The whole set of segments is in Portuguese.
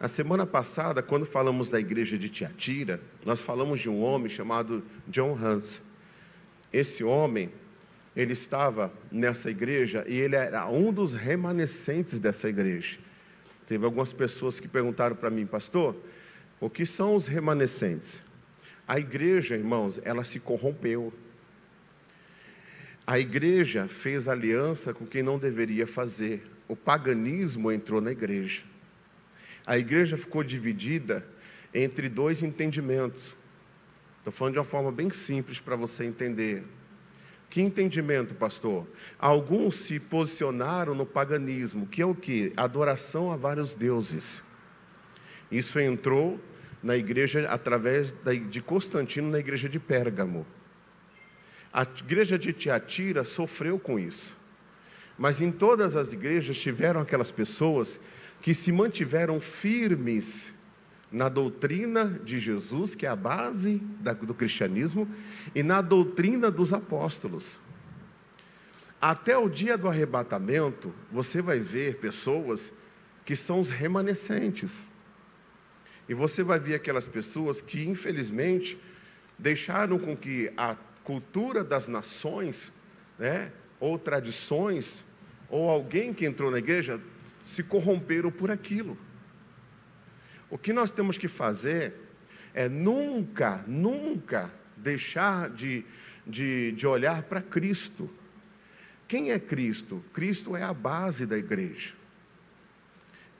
Na semana passada, quando falamos da igreja de Tiatira, nós falamos de um homem chamado John Huss. Esse homem, ele estava nessa igreja e ele era um dos remanescentes dessa igreja. Teve algumas pessoas que perguntaram para mim, pastor, o que são os remanescentes? A igreja, irmãos, ela se corrompeu. A igreja fez aliança com quem não deveria fazer. O paganismo entrou na igreja. A igreja ficou dividida entre dois entendimentos. Estou falando de uma forma bem simples para você entender. Que entendimento, pastor? Alguns se posicionaram no paganismo, que é o quê? Adoração a vários deuses. Isso entrou na igreja através de Constantino, na igreja de Pérgamo. A igreja de Tiatira sofreu com isso. Mas em todas as igrejas tiveram aquelas pessoas que se mantiveram firmes na doutrina de Jesus, que é a base do cristianismo, e na doutrina dos apóstolos. Até o dia do arrebatamento, você vai ver pessoas que são os remanescentes. E você vai ver aquelas pessoas que, infelizmente, deixaram com que a cultura das nações, ou tradições, ou alguém que entrou na igreja, se corromperam por aquilo. O que nós temos que fazer é nunca deixar de olhar para Cristo. Quem é Cristo? Cristo é a base da igreja.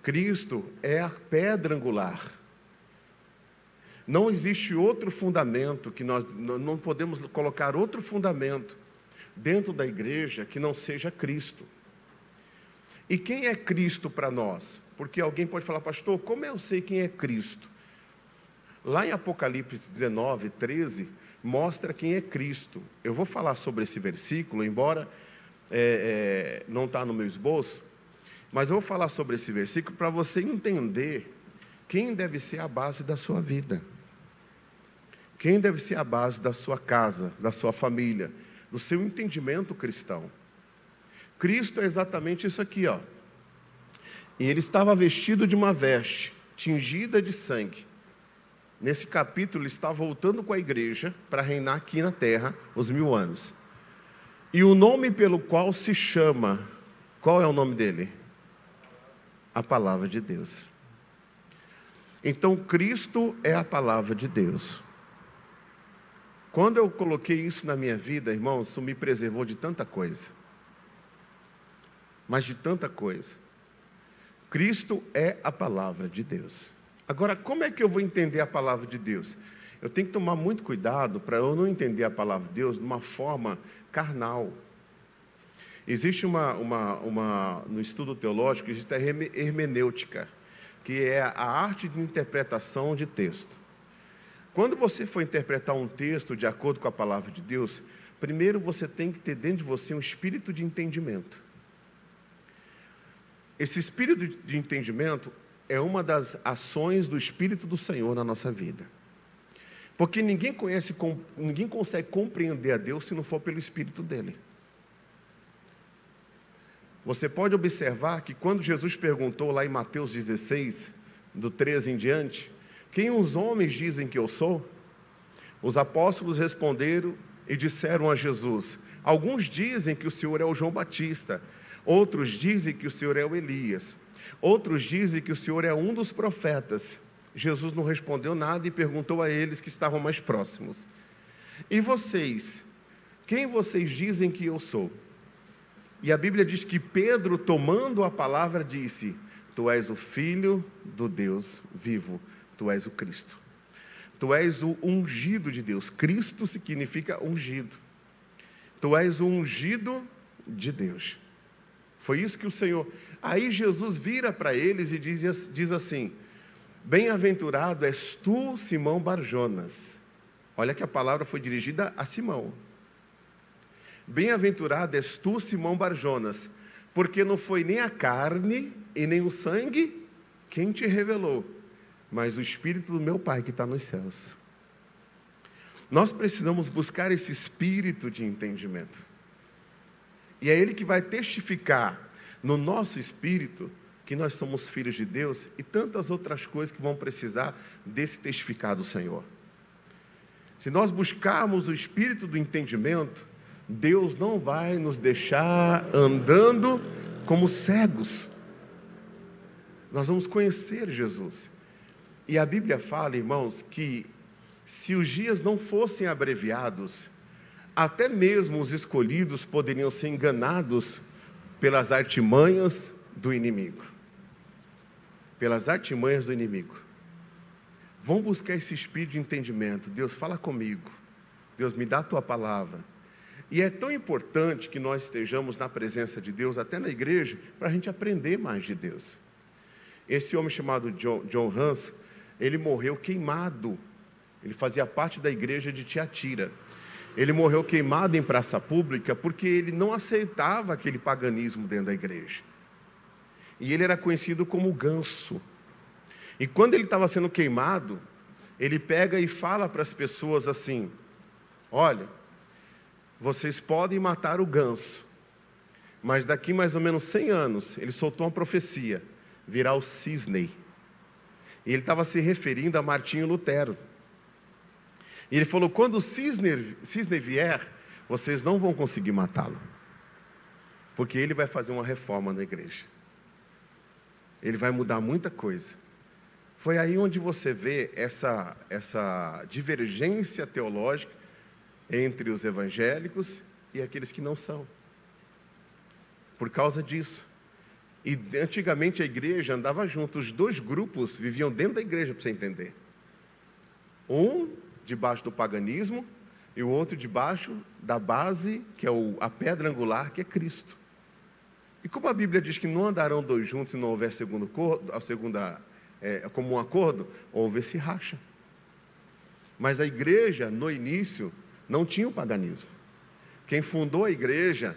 Cristo é a pedra angular. Não existe outro fundamento, que nós não podemos colocar outro fundamento dentro da igreja que não seja Cristo. E quem é Cristo para nós? Porque alguém pode falar, pastor, como eu sei quem é Cristo? Lá em Apocalipse 19, 13, mostra quem é Cristo. Eu vou falar sobre esse versículo, embora não está no meu esboço, mas eu vou falar sobre esse versículo para você entender quem deve ser a base da sua vida. Quem deve ser a base da sua casa, da sua família, do seu entendimento cristão. Cristo é exatamente isso aqui, ó. E ele estava vestido de uma veste, tingida de sangue. Nesse capítulo, ele está voltando com a igreja para reinar aqui na terra os 1000 anos. E o nome pelo qual se chama, qual é o nome dele? A palavra de Deus. Então, Cristo é a palavra de Deus. Quando eu coloquei isso na minha vida, irmãos, isso me preservou de tanta coisa. Mas de tanta coisa. Cristo é a palavra de Deus. Agora, como é que eu vou entender a palavra de Deus? Eu tenho que tomar muito cuidado para eu não entender a palavra de Deus de uma forma carnal. Existe no estudo teológico, existe a hermenêutica, que é a arte de interpretação de texto. Quando você for interpretar um texto de acordo com a palavra de Deus, primeiro você tem que ter dentro de você um espírito de entendimento. Esse espírito de entendimento é uma das ações do Espírito do Senhor na nossa vida. Porque ninguém consegue compreender a Deus se não for pelo Espírito dele. Você pode observar que quando Jesus perguntou lá em Mateus 16, do 13 em diante, quem os homens dizem que eu sou? Os apóstolos responderam e disseram a Jesus, alguns dizem que o Senhor é o João Batista, outros dizem que o Senhor é o Elias, outros dizem que o Senhor é um dos profetas. Jesus não respondeu nada e perguntou a eles que estavam mais próximos, e vocês? Quem vocês dizem que eu sou? E a Bíblia diz que Pedro, tomando a palavra, disse, tu és o Filho do Deus vivo, tu és o Cristo. Tu és o ungido de Deus. Cristo significa ungido. Tu és o ungido de Deus. Foi isso que o Senhor... Aí Jesus vira para eles e diz assim, bem-aventurado és tu, Simão Barjonas. Olha que a palavra foi dirigida a Simão. Bem-aventurado és tu, Simão Barjonas, porque não foi nem a carne e nem o sangue quem te revelou, mas o Espírito do meu Pai que está nos céus. Nós precisamos buscar esse espírito de entendimento. E é Ele que vai testificar no nosso espírito que nós somos filhos de Deus e tantas outras coisas que vão precisar desse testificar do Senhor. Se nós buscarmos o espírito do entendimento, Deus não vai nos deixar andando como cegos. Nós vamos conhecer Jesus. E a Bíblia fala, irmãos, que se os dias não fossem abreviados, até mesmo os escolhidos poderiam ser enganados pelas artimanhas do inimigo. Pelas artimanhas do inimigo. Vamos buscar esse espírito de entendimento. Deus, fala comigo. Deus, me dá a tua palavra. E é tão importante que nós estejamos na presença de Deus, até na igreja, para a gente aprender mais de Deus. Esse homem chamado John Hus, ele morreu queimado. Ele fazia parte da igreja de Tiatira. Ele morreu queimado em praça pública porque ele não aceitava aquele paganismo dentro da igreja. E ele era conhecido como ganso. E quando ele estava sendo queimado, ele pega e fala para as pessoas assim: olha, vocês podem matar o ganso, mas daqui mais ou menos 100 anos, ele soltou uma profecia, virá o cisne. E ele estava se referindo a Martinho Lutero. E ele falou: quando o cisne vier, vocês não vão conseguir matá-lo, porque ele vai fazer uma reforma na igreja. Ele vai mudar muita coisa. Foi aí onde você vê essa divergência teológica entre os evangélicos e aqueles que não são. Por causa disso. E antigamente a igreja andava junto, os dois grupos viviam dentro da igreja, para você entender. Um debaixo do paganismo e o outro debaixo da base, que é a pedra angular, que é Cristo. E como a Bíblia diz que não andarão dois juntos se não houver comum acordo, houve esse racha. Mas a igreja, no início, não tinha o paganismo. Quem fundou a igreja,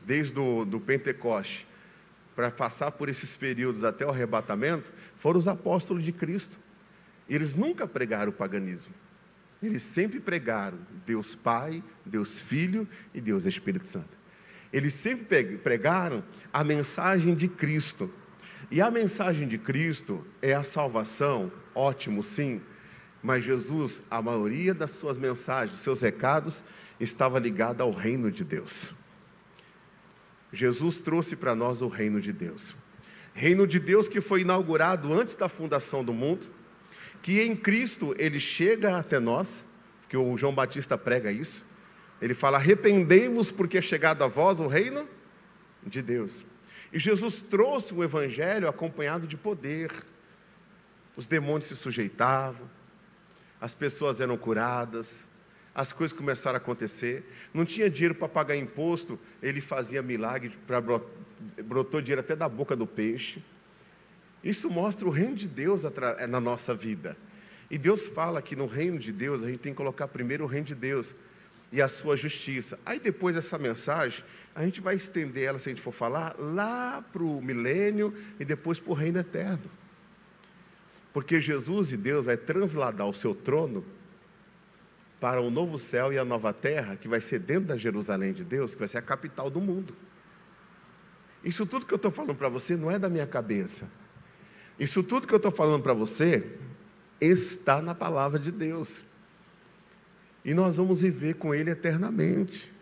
desde do Pentecoste, para passar por esses períodos até o arrebatamento, foram os apóstolos de Cristo. Eles nunca pregaram o paganismo. Eles sempre pregaram Deus Pai, Deus Filho e Deus Espírito Santo. Eles sempre pregaram a mensagem de Cristo. E a mensagem de Cristo é a salvação, ótimo sim, mas Jesus, a maioria das suas mensagens, dos seus recados, estava ligada ao reino de Deus. Jesus trouxe para nós o reino de Deus. Reino de Deus que foi inaugurado antes da fundação do mundo, que em Cristo ele chega até nós, que o João Batista prega isso. Ele fala: arrependei-vos porque é chegado a vós o reino de Deus. E Jesus trouxe o evangelho acompanhado de poder. Os demônios se sujeitavam, as pessoas eram curadas, as coisas começaram a acontecer. Não tinha dinheiro para pagar imposto, ele fazia milagre, brotou dinheiro até da boca do peixe. Isso mostra o reino de Deus na nossa vida. E Deus fala que no reino de Deus a gente tem que colocar primeiro o reino de Deus e a sua justiça. Aí depois essa mensagem, a gente vai estender ela, se a gente for falar, lá para o milênio e depois para o reino eterno. Porque Jesus e Deus vai transladar o seu trono para o novo céu e a nova terra, que vai ser dentro da Jerusalém de Deus, que vai ser a capital do mundo. Isso tudo que eu estou falando para você não é da minha cabeça. Isso tudo que eu estou falando para você está na palavra de Deus. E nós vamos viver com Ele eternamente.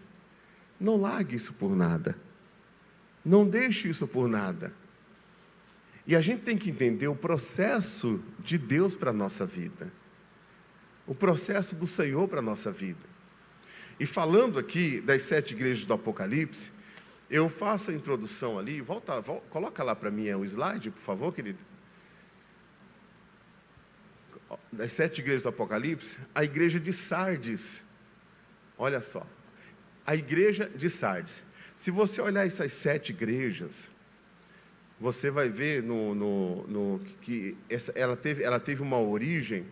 Não largue isso por nada. Não deixe isso por nada. E a gente tem que entender o processo de Deus para a nossa vida. O processo do Senhor para a nossa vida. E falando aqui das 7 igrejas do Apocalipse, eu faço a introdução ali. Coloca lá para mim o slide, por favor, querido. Das 7 igrejas do Apocalipse, a igreja de Sardes. Olha só. A igreja de Sardes. Se você olhar essas 7 igrejas, você vai ver que ela teve uma origem,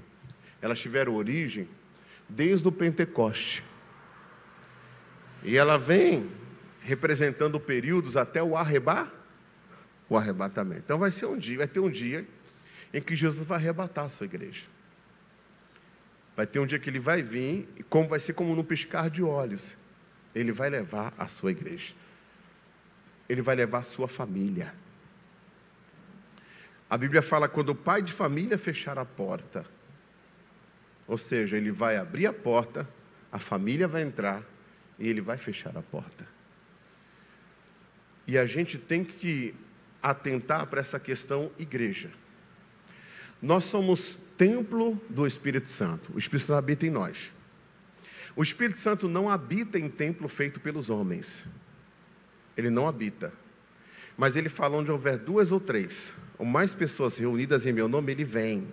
elas tiveram origem desde o Pentecoste. E ela vem representando períodos até o arrebatamento. Então vai ter um dia em que Jesus vai arrebatar a sua igreja. Vai ter um dia que ele vai vir, e vai ser como num piscar de olhos. Ele vai levar a sua igreja. Ele vai levar a sua família. A Bíblia fala quando o pai de família fechar a porta. Ou seja, ele vai abrir a porta, a família vai entrar e ele vai fechar a porta. E a gente tem que atentar para essa questão igreja. Nós somos templo do Espírito Santo. O Espírito Santo habita em nós. O Espírito Santo não habita em templo feito pelos homens. Ele não habita. Mas ele fala, onde houver 2 ou 3, ou mais pessoas reunidas em meu nome, ele vem.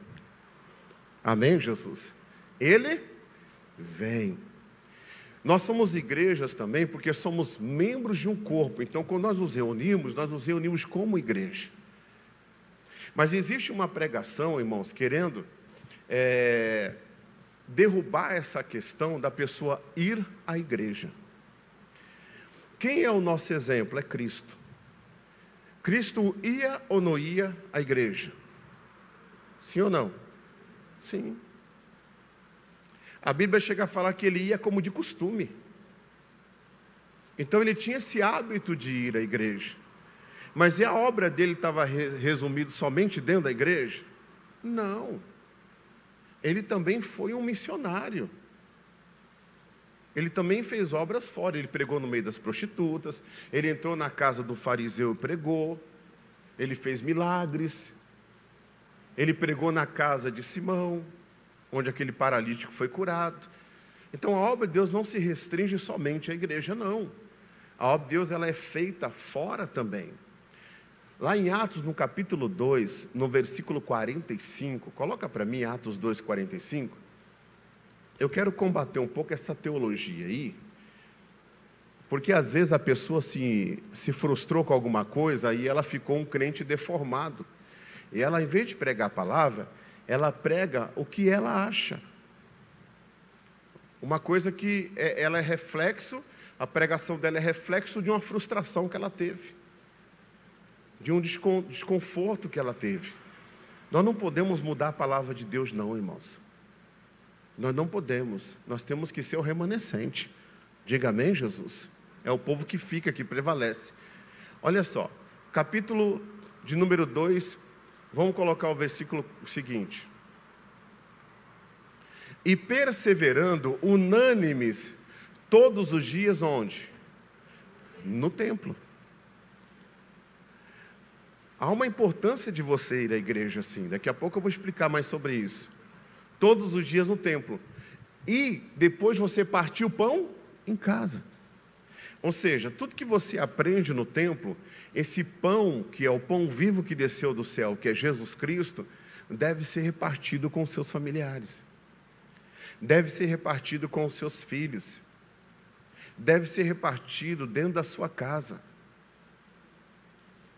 Amém, Jesus? Ele vem. Nós somos igrejas também porque somos membros de um corpo. Então, quando nós nos reunimos como igreja. Mas existe uma pregação, irmãos, querendo derrubar essa questão da pessoa ir à igreja. Quem é o nosso exemplo? É Cristo. Cristo ia ou não ia à igreja? Sim ou não? Sim. A Bíblia chega a falar que ele ia como de costume. Então ele tinha esse hábito de ir à igreja. Mas e a obra dele estava resumida somente dentro da igreja? Não. Ele também foi um missionário. Ele também fez obras fora. Ele pregou no meio das prostitutas. Ele entrou na casa do fariseu e pregou. Ele fez milagres. Ele pregou na casa de Simão, onde aquele paralítico foi curado. Então a obra de Deus não se restringe somente à igreja, não. A obra de Deus ela é feita fora também. Lá em Atos, no capítulo 2, no versículo 45, coloca para mim Atos 2, 45. Eu quero combater um pouco essa teologia aí, porque às vezes a pessoa se frustrou com alguma coisa e ela ficou um crente deformado. E ela, em vez de pregar a palavra, ela prega o que ela acha. Uma coisa que ela é reflexo, a pregação dela é reflexo de uma frustração que ela teve, de um desconforto que ela teve. Nós não podemos mudar a palavra de Deus, não, irmãos. Nós não podemos. Nós temos que ser o remanescente. Diga amém, Jesus? É o povo que fica, que prevalece. Olha só, capítulo de número 2, vamos colocar o versículo seguinte. E perseverando, unânimes, todos os dias, onde? No templo. Há uma importância de você ir à igreja assim. Daqui a pouco eu vou explicar mais sobre isso. Todos os dias no templo. E depois você partir o pão em casa. Ou seja, tudo que você aprende no templo, esse pão, que é o pão vivo que desceu do céu, que é Jesus Cristo, deve ser repartido com os seus familiares. Deve ser repartido com os seus filhos. Deve ser repartido dentro da sua casa.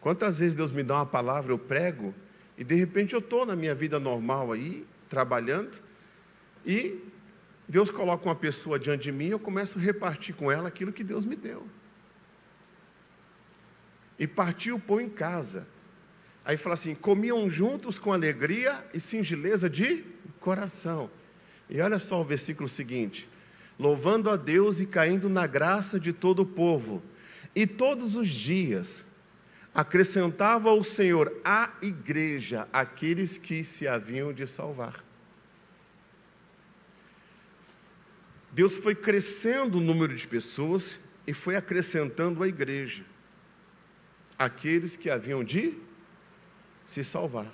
Quantas vezes Deus me dá uma palavra, eu prego, e de repente eu estou na minha vida normal aí, trabalhando, e Deus coloca uma pessoa diante de mim, eu começo a repartir com ela aquilo que Deus me deu. E partir o pão em casa. Aí fala assim, comiam juntos com alegria e singeleza de coração. E olha só o versículo seguinte, louvando a Deus e caindo na graça de todo o povo. E todos os dias acrescentava o Senhor à igreja aqueles que se haviam de salvar. Deus foi crescendo o número de pessoas e foi acrescentando à igreja aqueles que haviam de se salvar.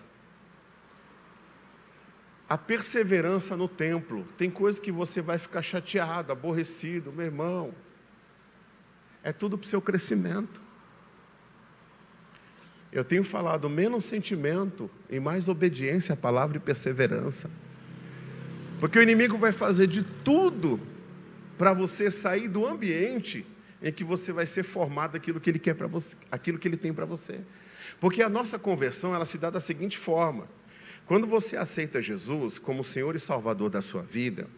A perseverança no templo. Tem coisa que você vai ficar chateado, aborrecido, meu irmão. É tudo para o seu crescimento. Eu tenho falado menos sentimento e mais obediência à palavra e perseverança. Porque o inimigo vai fazer de tudo para você sair do ambiente em que você vai ser formado aquilo que ele quer para você, aquilo que ele tem para você. Porque a nossa conversão, ela se dá da seguinte forma. Quando você aceita Jesus como Senhor e Salvador da sua vida,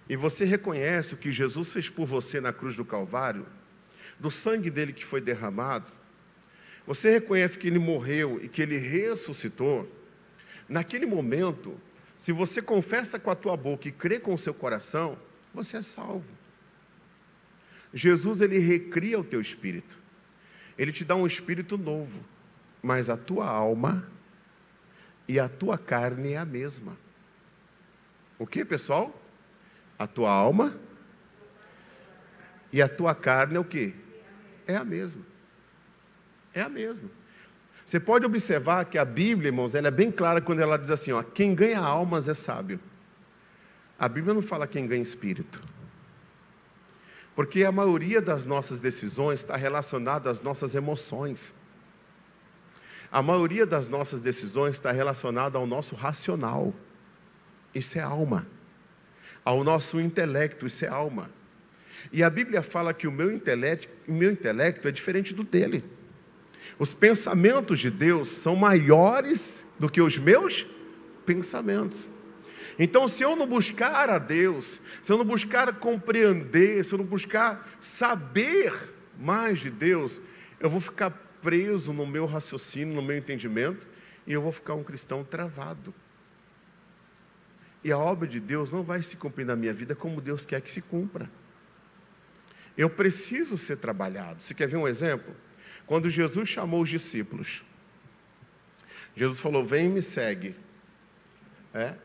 e você reconhece o que Jesus fez por você na cruz do Calvário, do sangue dele que foi derramado, você reconhece que ele morreu e que ele ressuscitou, naquele momento, se você confessa com a tua boca e crê com o seu coração, você é salvo. Jesus, ele recria o teu espírito. Ele te dá um espírito novo, mas a tua alma e a tua carne é a mesma. O que, pessoal? A tua alma e a tua carne é o quê? É a mesma. É a mesma. Você pode observar que a Bíblia, irmãos, ela é bem clara quando ela diz assim, ó, quem ganha almas é sábio. A Bíblia não fala quem ganha espírito. Porque a maioria das nossas decisões está relacionada às nossas emoções. A maioria das nossas decisões está relacionada ao nosso racional. Isso é alma. Ao nosso intelecto, isso é alma. E a Bíblia fala que o meu intelecto é diferente do dele. Os pensamentos de Deus são maiores do que os meus pensamentos. Então, se eu não buscar a Deus, se eu não buscar compreender, se eu não buscar saber mais de Deus, eu vou ficar preso no meu raciocínio, no meu entendimento, e eu vou ficar um cristão travado. E a obra de Deus não vai se cumprir na minha vida como Deus quer que se cumpra. Eu preciso ser trabalhado. Você quer ver um exemplo? Quando Jesus chamou os discípulos, Jesus falou, vem e me segue.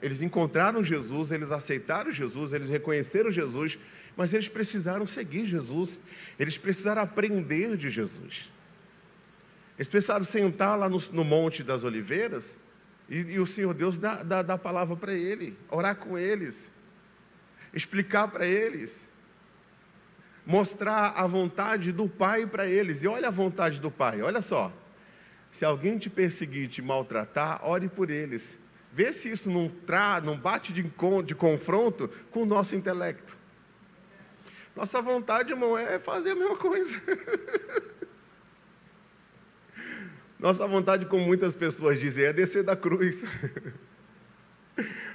Eles encontraram Jesus, eles aceitaram Jesus, eles reconheceram Jesus, mas eles precisaram seguir Jesus, eles precisaram aprender de Jesus. Eles precisaram sentar lá no Monte das Oliveiras e o Senhor Deus dá a palavra para ele, orar com eles, explicar para eles, mostrar a vontade do Pai para eles. E olha a vontade do Pai, olha só, se alguém te perseguir, te maltratar, ore por eles. Vê se isso não bate de confronto com o nosso intelecto. Nossa vontade, irmão, é fazer a mesma coisa. Nossa vontade, como muitas pessoas dizem, é descer da cruz.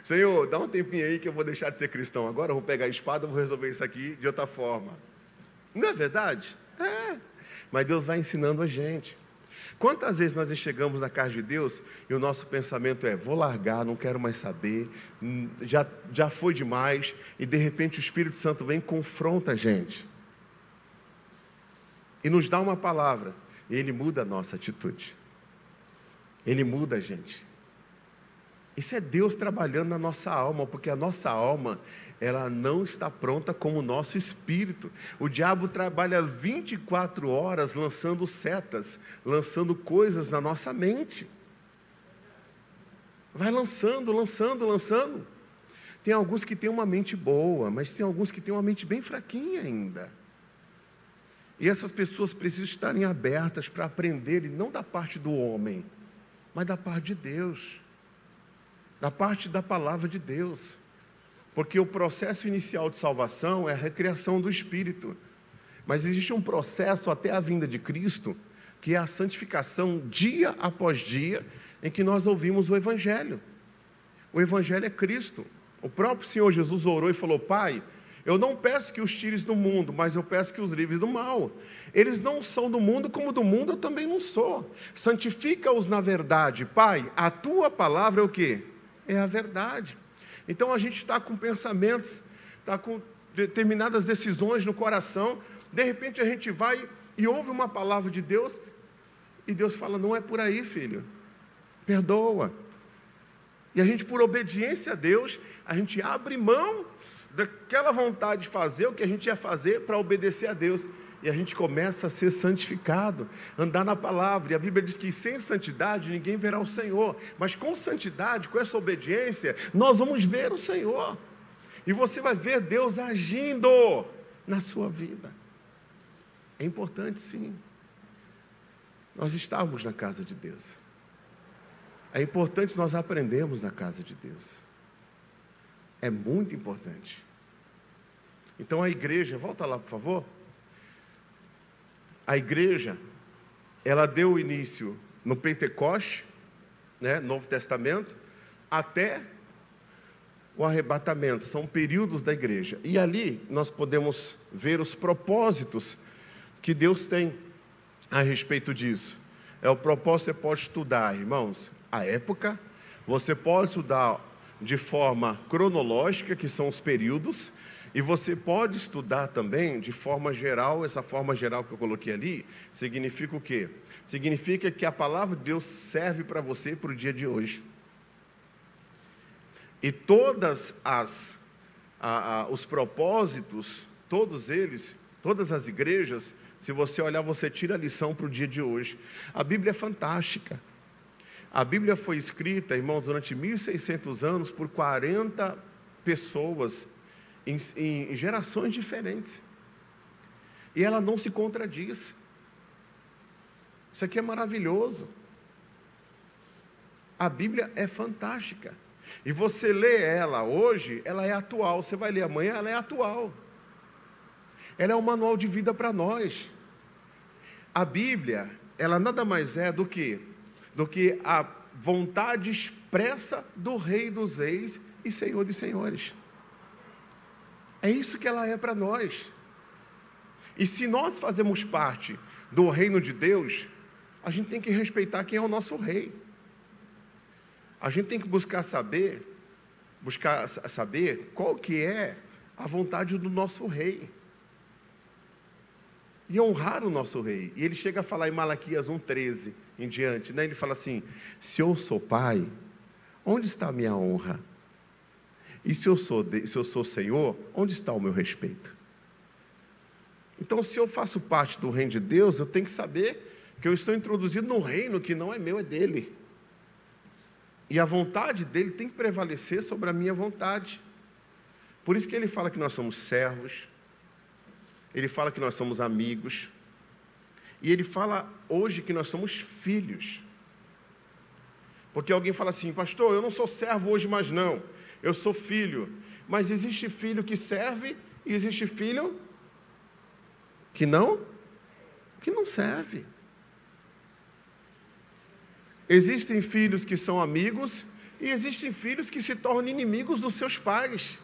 Senhor, dá um tempinho aí que eu vou deixar de ser cristão. Agora eu vou pegar a espada e vou resolver isso aqui de outra forma. Não é verdade? É. Mas Deus vai ensinando a gente. Quantas vezes nós chegamos na casa de Deus e o nosso pensamento é, vou largar, não quero mais saber, já foi demais, e de repente o Espírito Santo vem e confronta a gente. E nos dá uma palavra, e Ele muda a nossa atitude. Ele muda a gente. Isso é Deus trabalhando na nossa alma, porque a nossa alma, ela não está pronta como o nosso espírito. O diabo trabalha 24 horas lançando setas, lançando coisas na nossa mente. Vai lançando. Tem alguns que têm uma mente boa, mas tem alguns que têm uma mente bem fraquinha ainda. E essas pessoas precisam estarem abertas para aprenderem, não da parte do homem, mas da parte de Deus. Da parte da palavra de Deus. Porque o processo inicial de salvação é a recriação do Espírito. Mas existe um processo até a vinda de Cristo, que é a santificação dia após dia, em que nós ouvimos o Evangelho. O Evangelho é Cristo. O próprio Senhor Jesus orou e falou, Pai, eu não peço que os tires do mundo, mas eu peço que os livres do mal. Eles não são do mundo, como do mundo eu também não sou. Santifica-os na verdade. Pai, a tua palavra é o quê? É a verdade. Então a gente está com pensamentos, está com determinadas decisões no coração, de repente a gente vai e ouve uma palavra de Deus, e Deus fala, não é por aí, filho, perdoa. E a gente, por obediência a Deus, a gente abre mão daquela vontade de fazer o que a gente ia fazer para obedecer a Deus. E a gente começa a ser santificado, andar na palavra. E a Bíblia diz que sem santidade ninguém verá o Senhor. Mas com santidade, com essa obediência, nós vamos ver o Senhor. E você vai ver Deus agindo na sua vida. É importante, sim, nós estarmos na casa de Deus. É importante nós aprendermos na casa de Deus. É muito importante. Então a igreja, volta lá por favor. A igreja, ela deu início no Pentecoste, Novo Testamento, até o arrebatamento. São períodos da igreja. E ali nós podemos ver os propósitos que Deus tem a respeito disso. O propósito você pode estudar, irmãos, a época. Você pode estudar de forma cronológica, que são os períodos. E você pode estudar também de forma geral. Essa forma geral que eu coloquei ali significa o quê? Significa que a palavra de Deus serve para você para o dia de hoje. E todas os propósitos, todos eles, todas as igrejas, se você olhar, você tira a lição para o dia de hoje. A Bíblia é fantástica. A Bíblia foi escrita, irmãos, durante 1.600 anos por 40 pessoas em gerações diferentes. E ela não se contradiz. Isso aqui é maravilhoso. A Bíblia é fantástica. E você lê ela hoje, ela é atual. Você vai ler amanhã, ela é atual. Ela é um manual de vida para nós. A Bíblia, ela nada mais é do que a vontade expressa do Rei dos Reis e Senhor dos Senhores. É isso que ela é para nós. E se nós fazemos parte do reino de Deus, a gente tem que respeitar quem é o nosso rei. A gente tem que buscar saber qual que é a vontade do nosso rei. E honrar o nosso rei. E ele chega a falar em Malaquias 1,13 em diante, né? Ele fala assim: se eu sou pai, onde está a minha honra? E se eu sou Senhor, onde está o meu respeito? Então, se eu faço parte do reino de Deus, eu tenho que saber que eu estou introduzido num reino que não é meu, é dele. E a vontade dele tem que prevalecer sobre a minha vontade. Por isso que ele fala que nós somos servos, ele fala que nós somos amigos, e ele fala hoje que nós somos filhos. Porque alguém fala assim: pastor, eu não sou servo hoje mais não, eu sou filho. Mas existe filho que serve e existe filho que não serve. Existem filhos que são amigos e existem filhos que se tornam inimigos dos seus pais.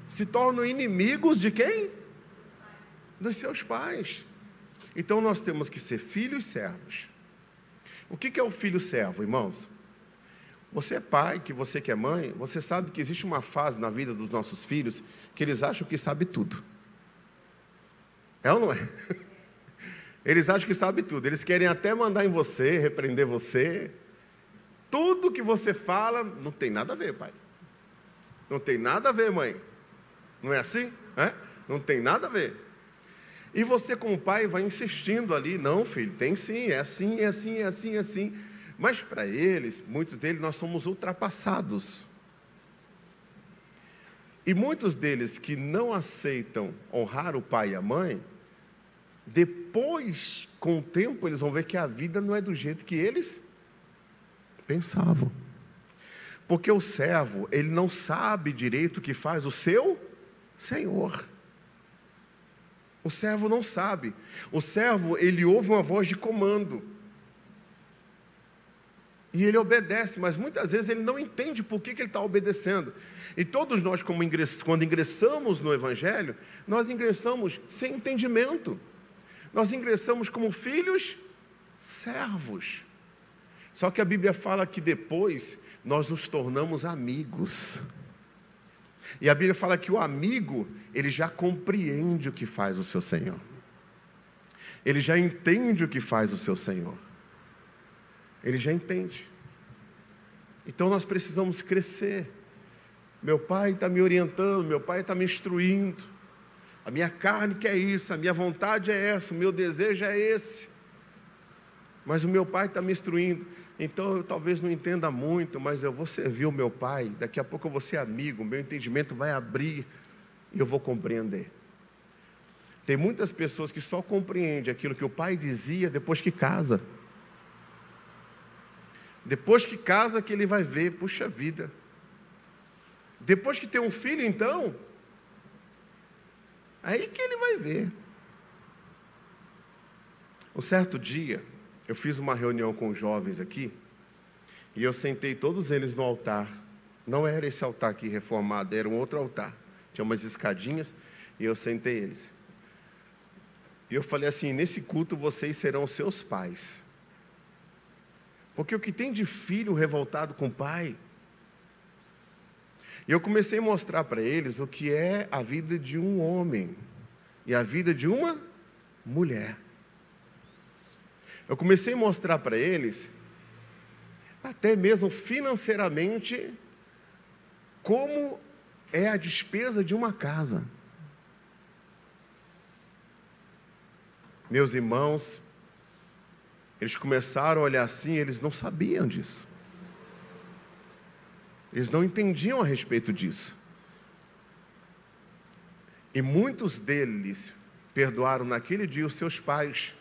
Se tornam inimigos de quem? Dos seus pais. Então nós temos que ser filhos servos. O que é o filho servo, irmãos? Você é pai, que você que é mãe, você sabe que existe uma fase na vida dos nossos filhos que eles acham que sabe tudo. É ou não é? Eles acham que sabe tudo. Eles querem até mandar em você, repreender você. Tudo que você fala, não tem nada a ver, pai. Não tem nada a ver, mãe. Não é assim? Não tem nada a ver. E você, como pai, vai insistindo ali: não, filho, tem sim, é assim, é assim, é assim, é assim. Mas para eles, muitos deles, nós somos ultrapassados. E muitos deles que não aceitam honrar o pai e a mãe, depois, com o tempo, eles vão ver que a vida não é do jeito que eles pensavam. Porque o servo, ele não sabe direito o que faz o seu senhor. O servo não sabe. O servo, ele ouve uma voz de comando. E ele obedece, mas muitas vezes ele não entende por que ele está obedecendo. E todos nós, quando ingressamos no Evangelho, nós ingressamos sem entendimento. Nós ingressamos como filhos servos. Só que a Bíblia fala que depois nós nos tornamos amigos. E a Bíblia fala que o amigo, ele já compreende o que faz o seu Senhor. Ele já entende o que faz o seu Senhor. Ele já entende. Então nós precisamos crescer. Meu pai está me orientando, meu pai está me instruindo. A minha carne quer isso, a minha vontade é essa, o meu desejo é esse. Mas o meu pai está me instruindo. Então eu talvez não entenda muito, mas eu vou servir o meu pai. Daqui a pouco eu vou ser amigo, o meu entendimento vai abrir e eu vou compreender. Tem muitas pessoas que só compreendem aquilo que o pai dizia depois que casa. Depois que casa que ele vai ver, puxa vida. Depois que tem um filho, então, aí que ele vai ver. Um certo dia, eu fiz uma reunião com os jovens aqui, e eu sentei todos eles no altar. Não era esse altar aqui reformado, era um outro altar. Tinha umas escadinhas, e eu sentei eles. E eu falei assim: nesse culto vocês serão seus pais. Porque o que tem de filho revoltado com o pai, E eu comecei a mostrar para eles o que é a vida de um homem e a vida de uma mulher. Eu comecei a mostrar para eles, até mesmo financeiramente, como é a despesa de uma casa. Meus irmãos, eles começaram a olhar assim, eles não sabiam disso. Eles não entendiam a respeito disso. E muitos deles perdoaram naquele dia os seus pais.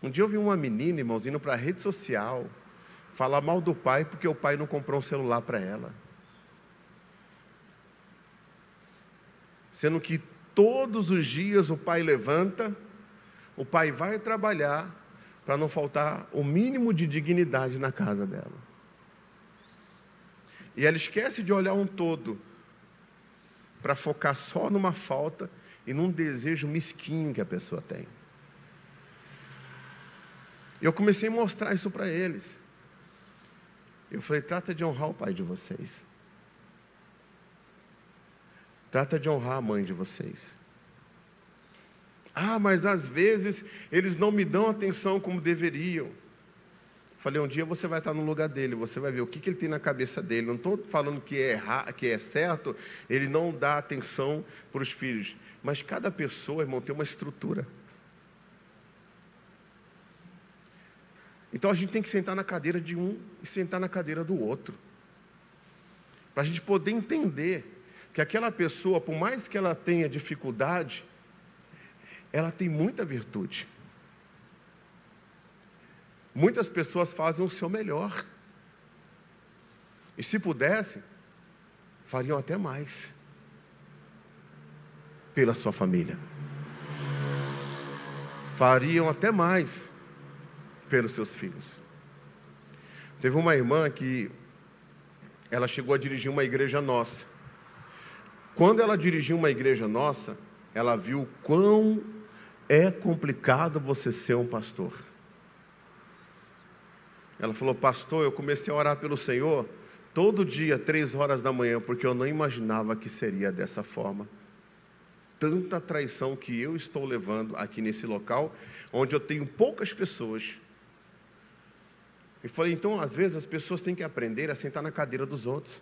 Um dia eu vi uma menina, irmãos, indo para a rede social, falar mal do pai porque o pai não comprou um celular para ela. Sendo que todos os dias o pai levanta, o pai vai trabalhar para não faltar o mínimo de dignidade na casa dela. E ela esquece de olhar um todo para focar só numa falta e num desejo mesquinho que a pessoa tem. Eu comecei a mostrar isso para eles. Eu falei, trata de honrar o pai de vocês. Trata de honrar a mãe de vocês. Ah, mas às vezes eles não me dão atenção como deveriam. Falei, um dia você vai estar no lugar dele, você vai ver o que ele tem na cabeça dele. Não estou falando que é certo, ele não dá atenção para os filhos. Mas cada pessoa, irmão, tem uma estrutura. Então a gente tem que sentar na cadeira de um e sentar na cadeira do outro. Para a gente poder entender que aquela pessoa, por mais que ela tenha dificuldade, ela tem muita virtude. Muitas pessoas fazem o seu melhor. E se pudessem, fariam até mais pela sua família. Fariam até mais pelos seus filhos. Teve uma irmã que ela chegou a dirigir uma igreja nossa. Quando ela dirigiu uma igreja nossa, ela viu quão é complicado você ser um pastor. Ela falou, pastor, eu comecei a orar pelo Senhor todo dia, 3 horas da manhã, porque eu não imaginava que seria dessa forma. Tanta traição que eu estou levando aqui nesse local, onde eu tenho poucas pessoas. E falei, então, às vezes, as pessoas têm que aprender a sentar na cadeira dos outros.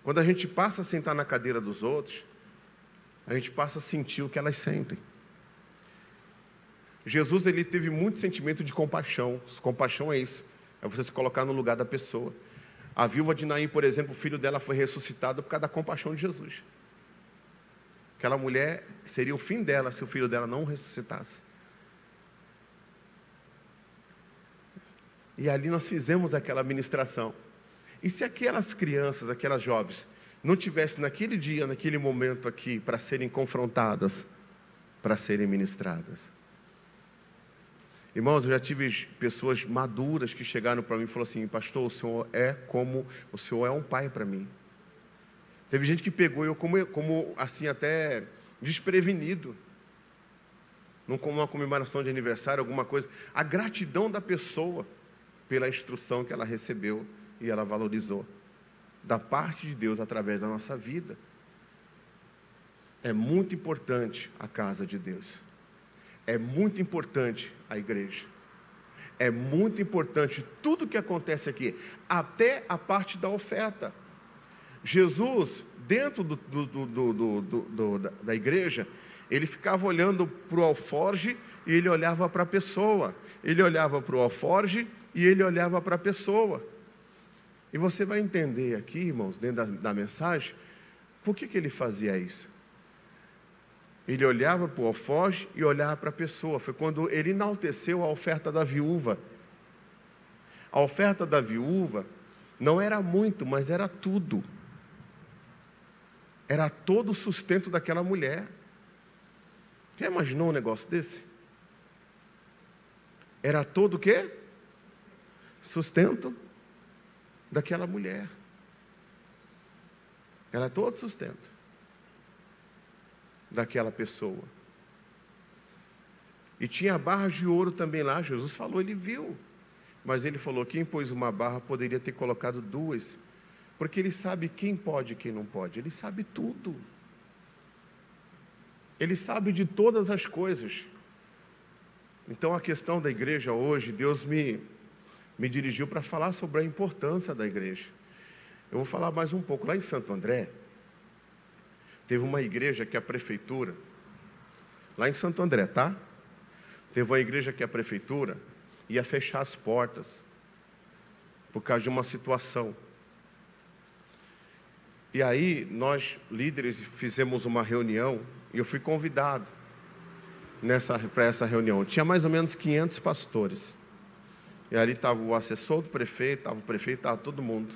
Quando a gente passa a sentar na cadeira dos outros, a gente passa a sentir o que elas sentem. Jesus, ele teve muito sentimento de compaixão. Compaixão é isso, é você se colocar no lugar da pessoa. A viúva de Naim, por exemplo, o filho dela foi ressuscitado por causa da compaixão de Jesus. Aquela mulher, seria o fim dela se o filho dela não ressuscitasse. E ali nós fizemos aquela ministração. E se aquelas crianças, aquelas jovens, não tivessem naquele dia, naquele momento aqui, para serem confrontadas, para serem ministradas? Irmãos, eu já tive pessoas maduras que chegaram para mim e falaram assim, pastor, o senhor é um pai para mim. Teve gente que pegou eu como assim, até desprevenido. Numa comemoração de aniversário, alguma coisa. A gratidão da pessoa pela instrução que ela recebeu e ela valorizou. Da parte de Deus através da nossa vida. É muito importante a casa de Deus. É muito importante a igreja. É muito importante tudo que acontece aqui, até a parte da oferta. Jesus, dentro da igreja, ele ficava olhando para o alforje e ele olhava para a pessoa. Ele olhava para o alforje e ele olhava para a pessoa. E você vai entender aqui, irmãos, dentro da mensagem, por que ele fazia isso. Ele olhava para o alforje e olhava para a pessoa. Foi quando ele enalteceu a oferta da viúva. A oferta da viúva não era muito, mas era tudo. Era todo o sustento daquela mulher. Já imaginou um negócio desse? Era todo o quê? Sustento daquela mulher. Era todo sustento daquela pessoa. E tinha barras de ouro também lá, Jesus falou, ele viu. Mas ele falou, quem pôs uma barra poderia ter colocado duas, porque ele sabe quem pode e quem não pode, ele sabe tudo. Ele sabe de todas as coisas. Então a questão da igreja hoje, Deus me dirigiu para falar sobre a importância da igreja. Eu vou falar mais um pouco. Lá em Santo André, teve uma igreja que a prefeitura, lá em Santo André, tá? Teve uma igreja que a prefeitura ia fechar as portas, por causa de uma situação. E aí, nós, líderes, fizemos uma reunião, e eu fui convidado para essa reunião. Tinha mais ou menos 500 pastores. E ali estava o assessor do prefeito, estava o prefeito, estava todo mundo.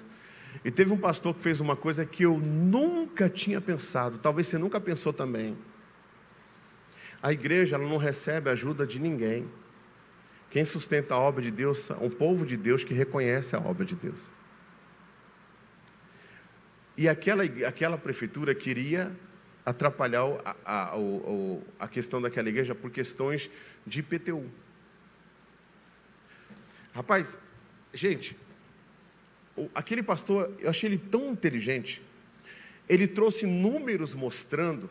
E teve um pastor que fez uma coisa que eu nunca tinha pensado, talvez você nunca pensou também. A igreja, ela não recebe ajuda de ninguém. Quem sustenta a obra de Deus é um povo de Deus que reconhece a obra de Deus. E aquela prefeitura queria atrapalhar a questão daquela igreja por questões de IPTU. Rapaz, gente, aquele pastor, eu achei ele tão inteligente. Ele trouxe números mostrando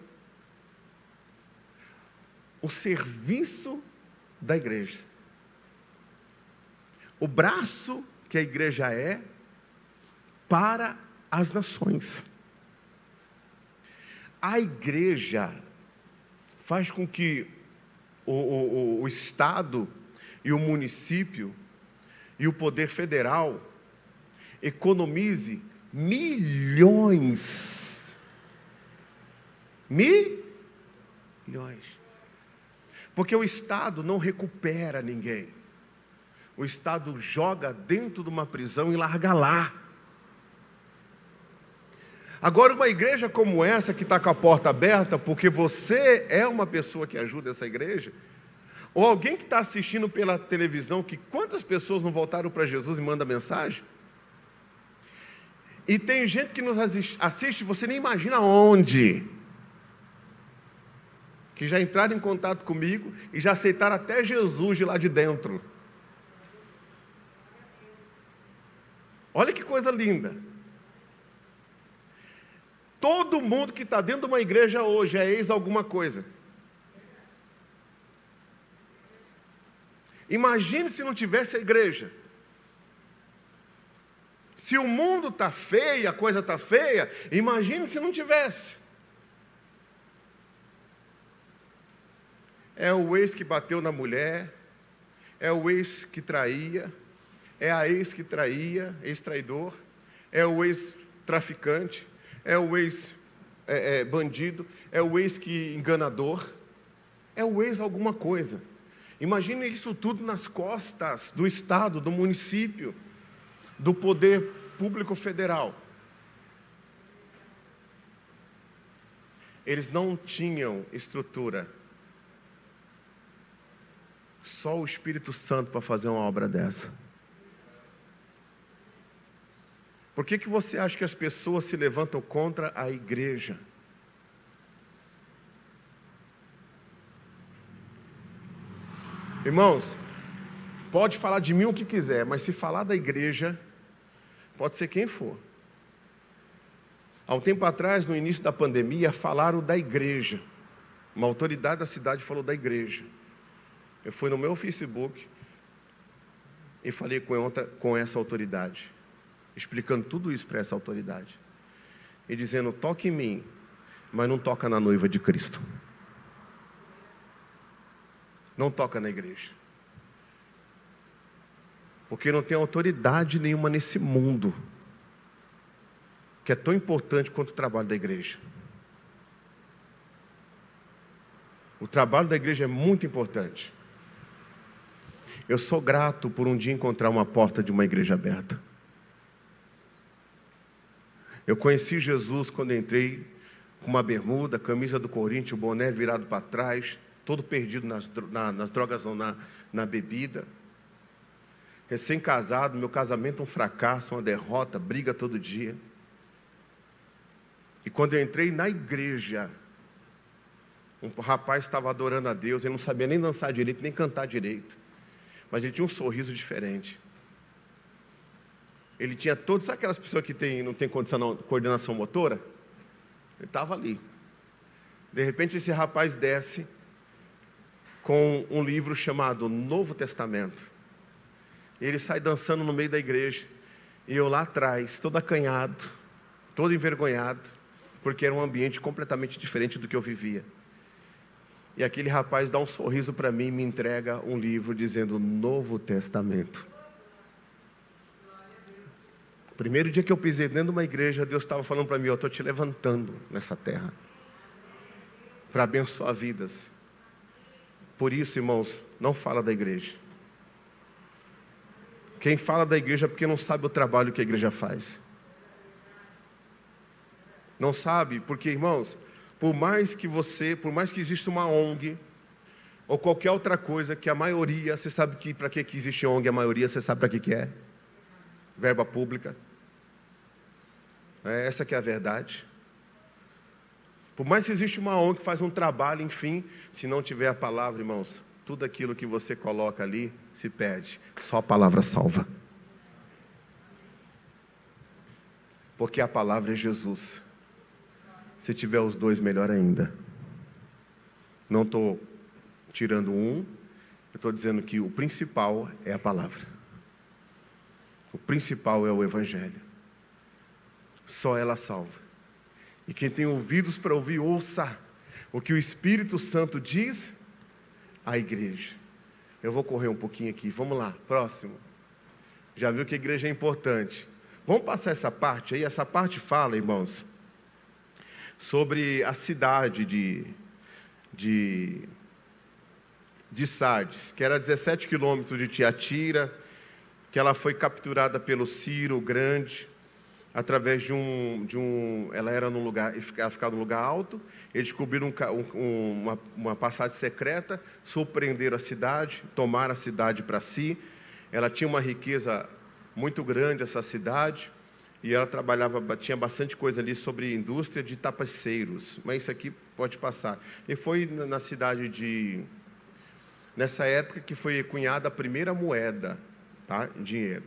o serviço da igreja. O braço que a igreja é para as nações. A igreja faz com que o Estado e o município e o poder federal economize milhões. Milhões. Porque o Estado não recupera ninguém. O Estado joga dentro de uma prisão e larga lá. Agora, uma igreja como essa, que está com a porta aberta, porque você é uma pessoa que ajuda essa igreja, ou alguém que está assistindo pela televisão, que quantas pessoas não voltaram para Jesus e mandam mensagem? E tem gente que nos assiste, você nem imagina onde, que já entraram em contato comigo e já aceitaram até Jesus de lá de dentro. Olha que coisa linda. Todo mundo que está dentro de uma igreja hoje é ex alguma coisa. Imagine se não tivesse a igreja. Se o mundo está feio, a coisa está feia, imagine se não tivesse. É o ex que bateu na mulher, é o ex que traía, é a ex que traía, ex-traidor, é o ex-traficante, é o ex-bandido, é o ex-enganador, é o ex-alguma coisa. Imagine isso tudo nas costas do Estado, do município, do poder público federal. Eles não tinham estrutura. Só o Espírito Santo para fazer uma obra dessa. Por que você acha que as pessoas se levantam contra a igreja? Irmãos, pode falar de mim o que quiser, mas se falar da igreja, pode ser quem for. Há um tempo atrás, no início da pandemia, falaram da igreja. Uma autoridade da cidade falou da igreja. Eu fui no meu Facebook e falei com essa autoridade, explicando tudo isso para essa autoridade. E dizendo, toque em mim, mas não toca na noiva de Cristo. Não toca na igreja. Porque não tem autoridade nenhuma nesse mundo que é tão importante quanto o trabalho da igreja. O trabalho da igreja é muito importante. Eu sou grato por um dia encontrar uma porta de uma igreja aberta. Eu conheci Jesus quando entrei com uma bermuda, camisa do Corinthians, o boné virado para trás, todo perdido nas drogas ou na bebida. Recém-casado, meu casamento um fracasso, uma derrota, briga todo dia. E quando eu entrei na igreja, um rapaz estava adorando a Deus, ele não sabia nem dançar direito, nem cantar direito. Mas ele tinha um sorriso diferente. Ele tinha todos, sabe aquelas pessoas que não tem coordenação motora? Ele estava ali. De repente esse rapaz desce com um livro chamado Novo Testamento. Ele sai dançando no meio da igreja. E eu lá atrás, todo acanhado, todo envergonhado, porque era um ambiente completamente diferente do que eu vivia. E aquele rapaz dá um sorriso para mim e me entrega um livro dizendo Novo Testamento. O primeiro dia que eu pisei dentro de uma igreja, Deus estava falando para mim, eu estou te levantando nessa terra para abençoar vidas. Por isso, irmãos, não fala da igreja. Quem fala da igreja é porque não sabe o trabalho que a igreja faz. Não sabe, porque, irmãos, por mais que exista uma ONG, ou qualquer outra coisa, que a maioria, você sabe que para que existe ONG, a maioria, você sabe para que é? Verba pública. Essa que é a verdade. Por mais que exista uma ONG que faz um trabalho, enfim, se não tiver a palavra, irmãos, tudo aquilo que você coloca ali se perde. Só a palavra salva. Porque a palavra é Jesus. Se tiver os dois, melhor ainda. Não estou tirando um, eu estou dizendo que o principal é a palavra. O principal é o Evangelho. Só ela salva. E quem tem ouvidos para ouvir, ouça o que o Espírito Santo diz à igreja. Eu vou correr um pouquinho aqui, vamos lá, próximo. Já viu que a igreja é importante. Vamos passar essa parte aí, essa parte fala, irmãos, sobre a cidade de Sardes, que era 17 quilômetros de Tiatira, que ela foi capturada pelo Ciro o Grande, através ela era num lugar, ela ficava num lugar alto, eles descobriram uma passagem secreta, surpreenderam a cidade, tomaram a cidade para si. Ela tinha uma riqueza muito grande, essa cidade, e ela tinha bastante coisa ali sobre indústria de tapeceiros, mas isso aqui pode passar. E foi na cidade nessa época que foi cunhada a primeira moeda, tá? Dinheiro.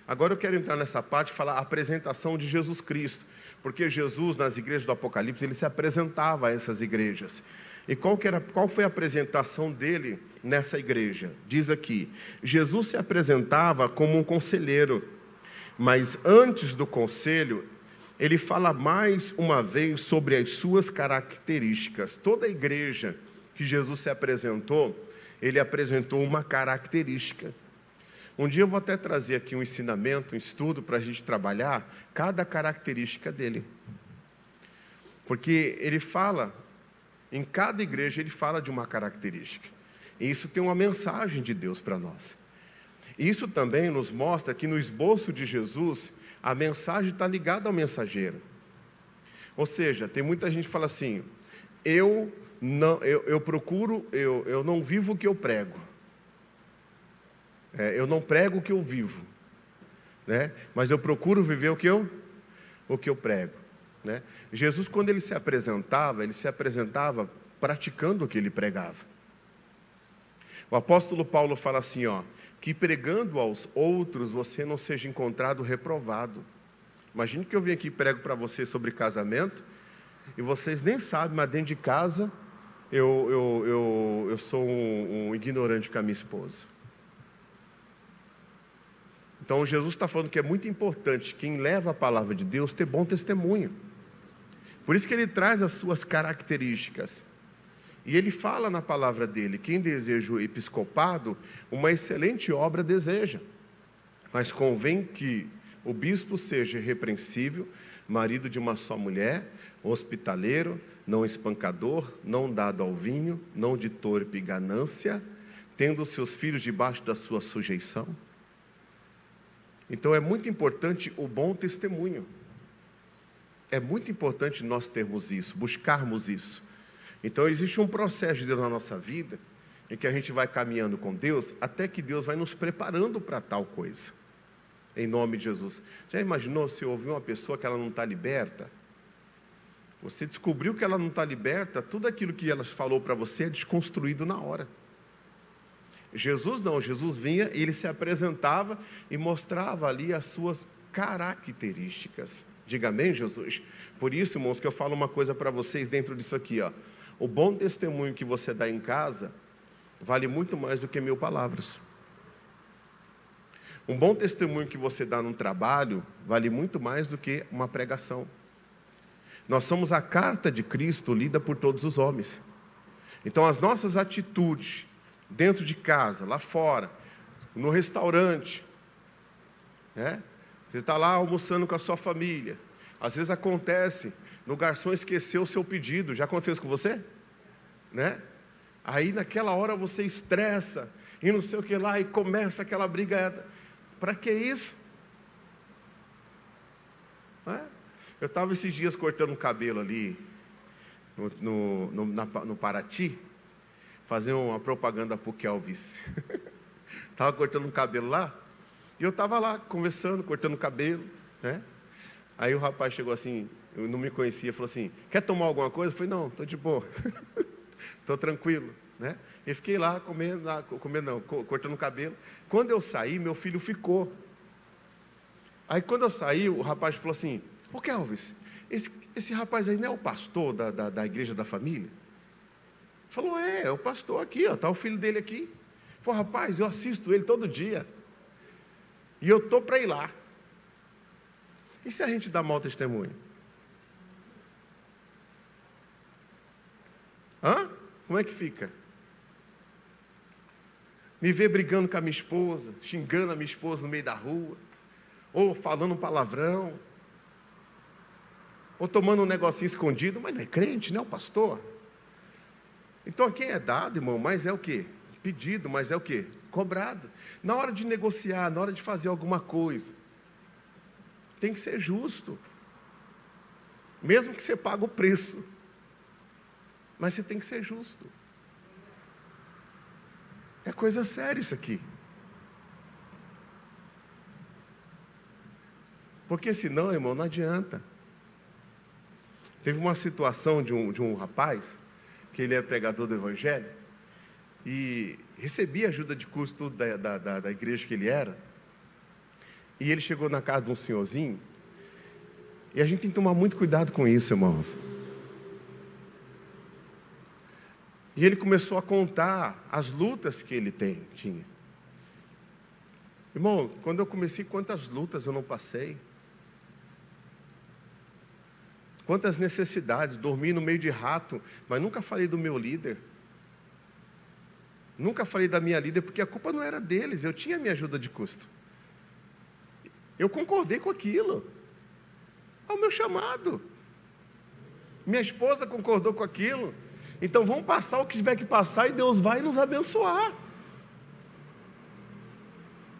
Agora eu quero entrar nessa parte e falar a apresentação de Jesus Cristo, porque Jesus, nas igrejas do Apocalipse, ele se apresentava a essas igrejas. E qual foi a apresentação dele nessa igreja? Diz aqui, Jesus se apresentava como um conselheiro, mas antes do conselho, ele fala mais uma vez sobre as suas características. Toda a igreja que Jesus se apresentou, ele apresentou uma característica. Um dia eu vou até trazer aqui um ensinamento, um estudo para a gente trabalhar cada característica dele. Porque ele fala, em cada igreja ele fala de uma característica. E isso tem uma mensagem de Deus para nós. Isso também nos mostra que no esboço de Jesus, a mensagem está ligada ao mensageiro. Ou seja, tem muita gente que fala assim, eu não vivo o que eu prego. Eu não prego o que eu vivo, né? Mas eu procuro viver o que eu prego, né? Jesus, quando ele se apresentava praticando o que ele pregava. O apóstolo Paulo fala assim, que pregando aos outros você não seja encontrado reprovado. Imagine que eu vim aqui e prego para vocês sobre casamento e vocês nem sabem, mas dentro de casa eu sou um ignorante com a minha esposa. Então Jesus está falando que é muito importante quem leva a palavra de Deus ter bom testemunho. Por isso que ele traz as suas características. E ele fala na palavra dele, quem deseja o episcopado, uma excelente obra deseja. Mas convém que o bispo seja irrepreensível, marido de uma só mulher, hospitaleiro, não espancador, não dado ao vinho, não de torpe ganância, tendo seus filhos debaixo da sua sujeição. Então é muito importante o bom testemunho. É muito importante nós termos isso, buscarmos isso. Então existe um processo de Deus na nossa vida, em que a gente vai caminhando com Deus, até que Deus vai nos preparando para tal coisa. Em nome de Jesus. Já imaginou se ouvir uma pessoa que ela não está liberta? Você descobriu que ela não está liberta, tudo aquilo que ela falou para você é desconstruído na hora. Jesus não, Jesus vinha e ele se apresentava e mostrava ali as suas características. Diga amém, Jesus? Por isso, irmãos, que eu falo uma coisa para vocês dentro disso aqui, ó. O bom testemunho que você dá em casa vale muito mais do que 1000 palavras. Um bom testemunho que você dá no trabalho vale muito mais do que uma pregação. Nós somos a carta de Cristo lida por todos os homens. Então, as nossas atitudes, dentro de casa, lá fora, no restaurante, né? Você está lá almoçando com a sua família. Às vezes acontece, no garçom esqueceu o seu pedido. Já aconteceu com você? Né? Aí naquela hora você estressa, e não sei o que lá, e começa aquela brigada. Para que isso? Eu estava esses dias cortando o cabelo ali, no Paraty, fazendo uma propaganda para o Kelvis. Estava cortando o cabelo lá, e eu estava lá, conversando, cortando o cabelo, né? Aí o rapaz chegou assim, eu não me conhecia, falou assim, quer tomar alguma coisa? Eu falei, não, estou de boa, estou tranquilo, né? Eu fiquei lá, cortando o cabelo. Quando eu saí, meu filho ficou. Aí quando eu saí, o rapaz falou assim, ô Kelvis, esse rapaz aí não é o pastor da igreja da família? Falou, é o pastor aqui, ó, está o filho dele aqui. Falei, rapaz, eu assisto ele todo dia. E eu estou para ir lá. E se a gente dá mau testemunho? Como é que fica? Me ver brigando com a minha esposa, xingando a minha esposa no meio da rua, ou falando um palavrão, ou tomando um negocinho escondido, mas não é crente, não é o pastor. Então quem é dado, irmão, mas é o quê? Pedido, mas é o quê? Cobrado. Na hora de negociar, na hora de fazer alguma coisa, tem que ser justo. Mesmo que você pague o preço. Mas você tem que ser justo. É coisa séria isso aqui. Porque senão, irmão, não adianta. Teve uma situação de um rapaz, que ele é pregador do Evangelho, e recebia ajuda de custo da igreja que ele era, e ele chegou na casa de um senhorzinho, e a gente tem que tomar muito cuidado com isso, irmãos. E ele começou a contar as lutas que ele tinha. Irmão, quando eu comecei, quantas lutas eu não passei? Quantas necessidades, dormi no meio de rato, mas nunca falei do meu líder. Nunca falei da minha líder, porque a culpa não era deles, eu tinha minha ajuda de custo. Eu concordei com aquilo. É o meu chamado. Minha esposa concordou com aquilo. Então vamos passar o que tiver que passar e Deus vai nos abençoar.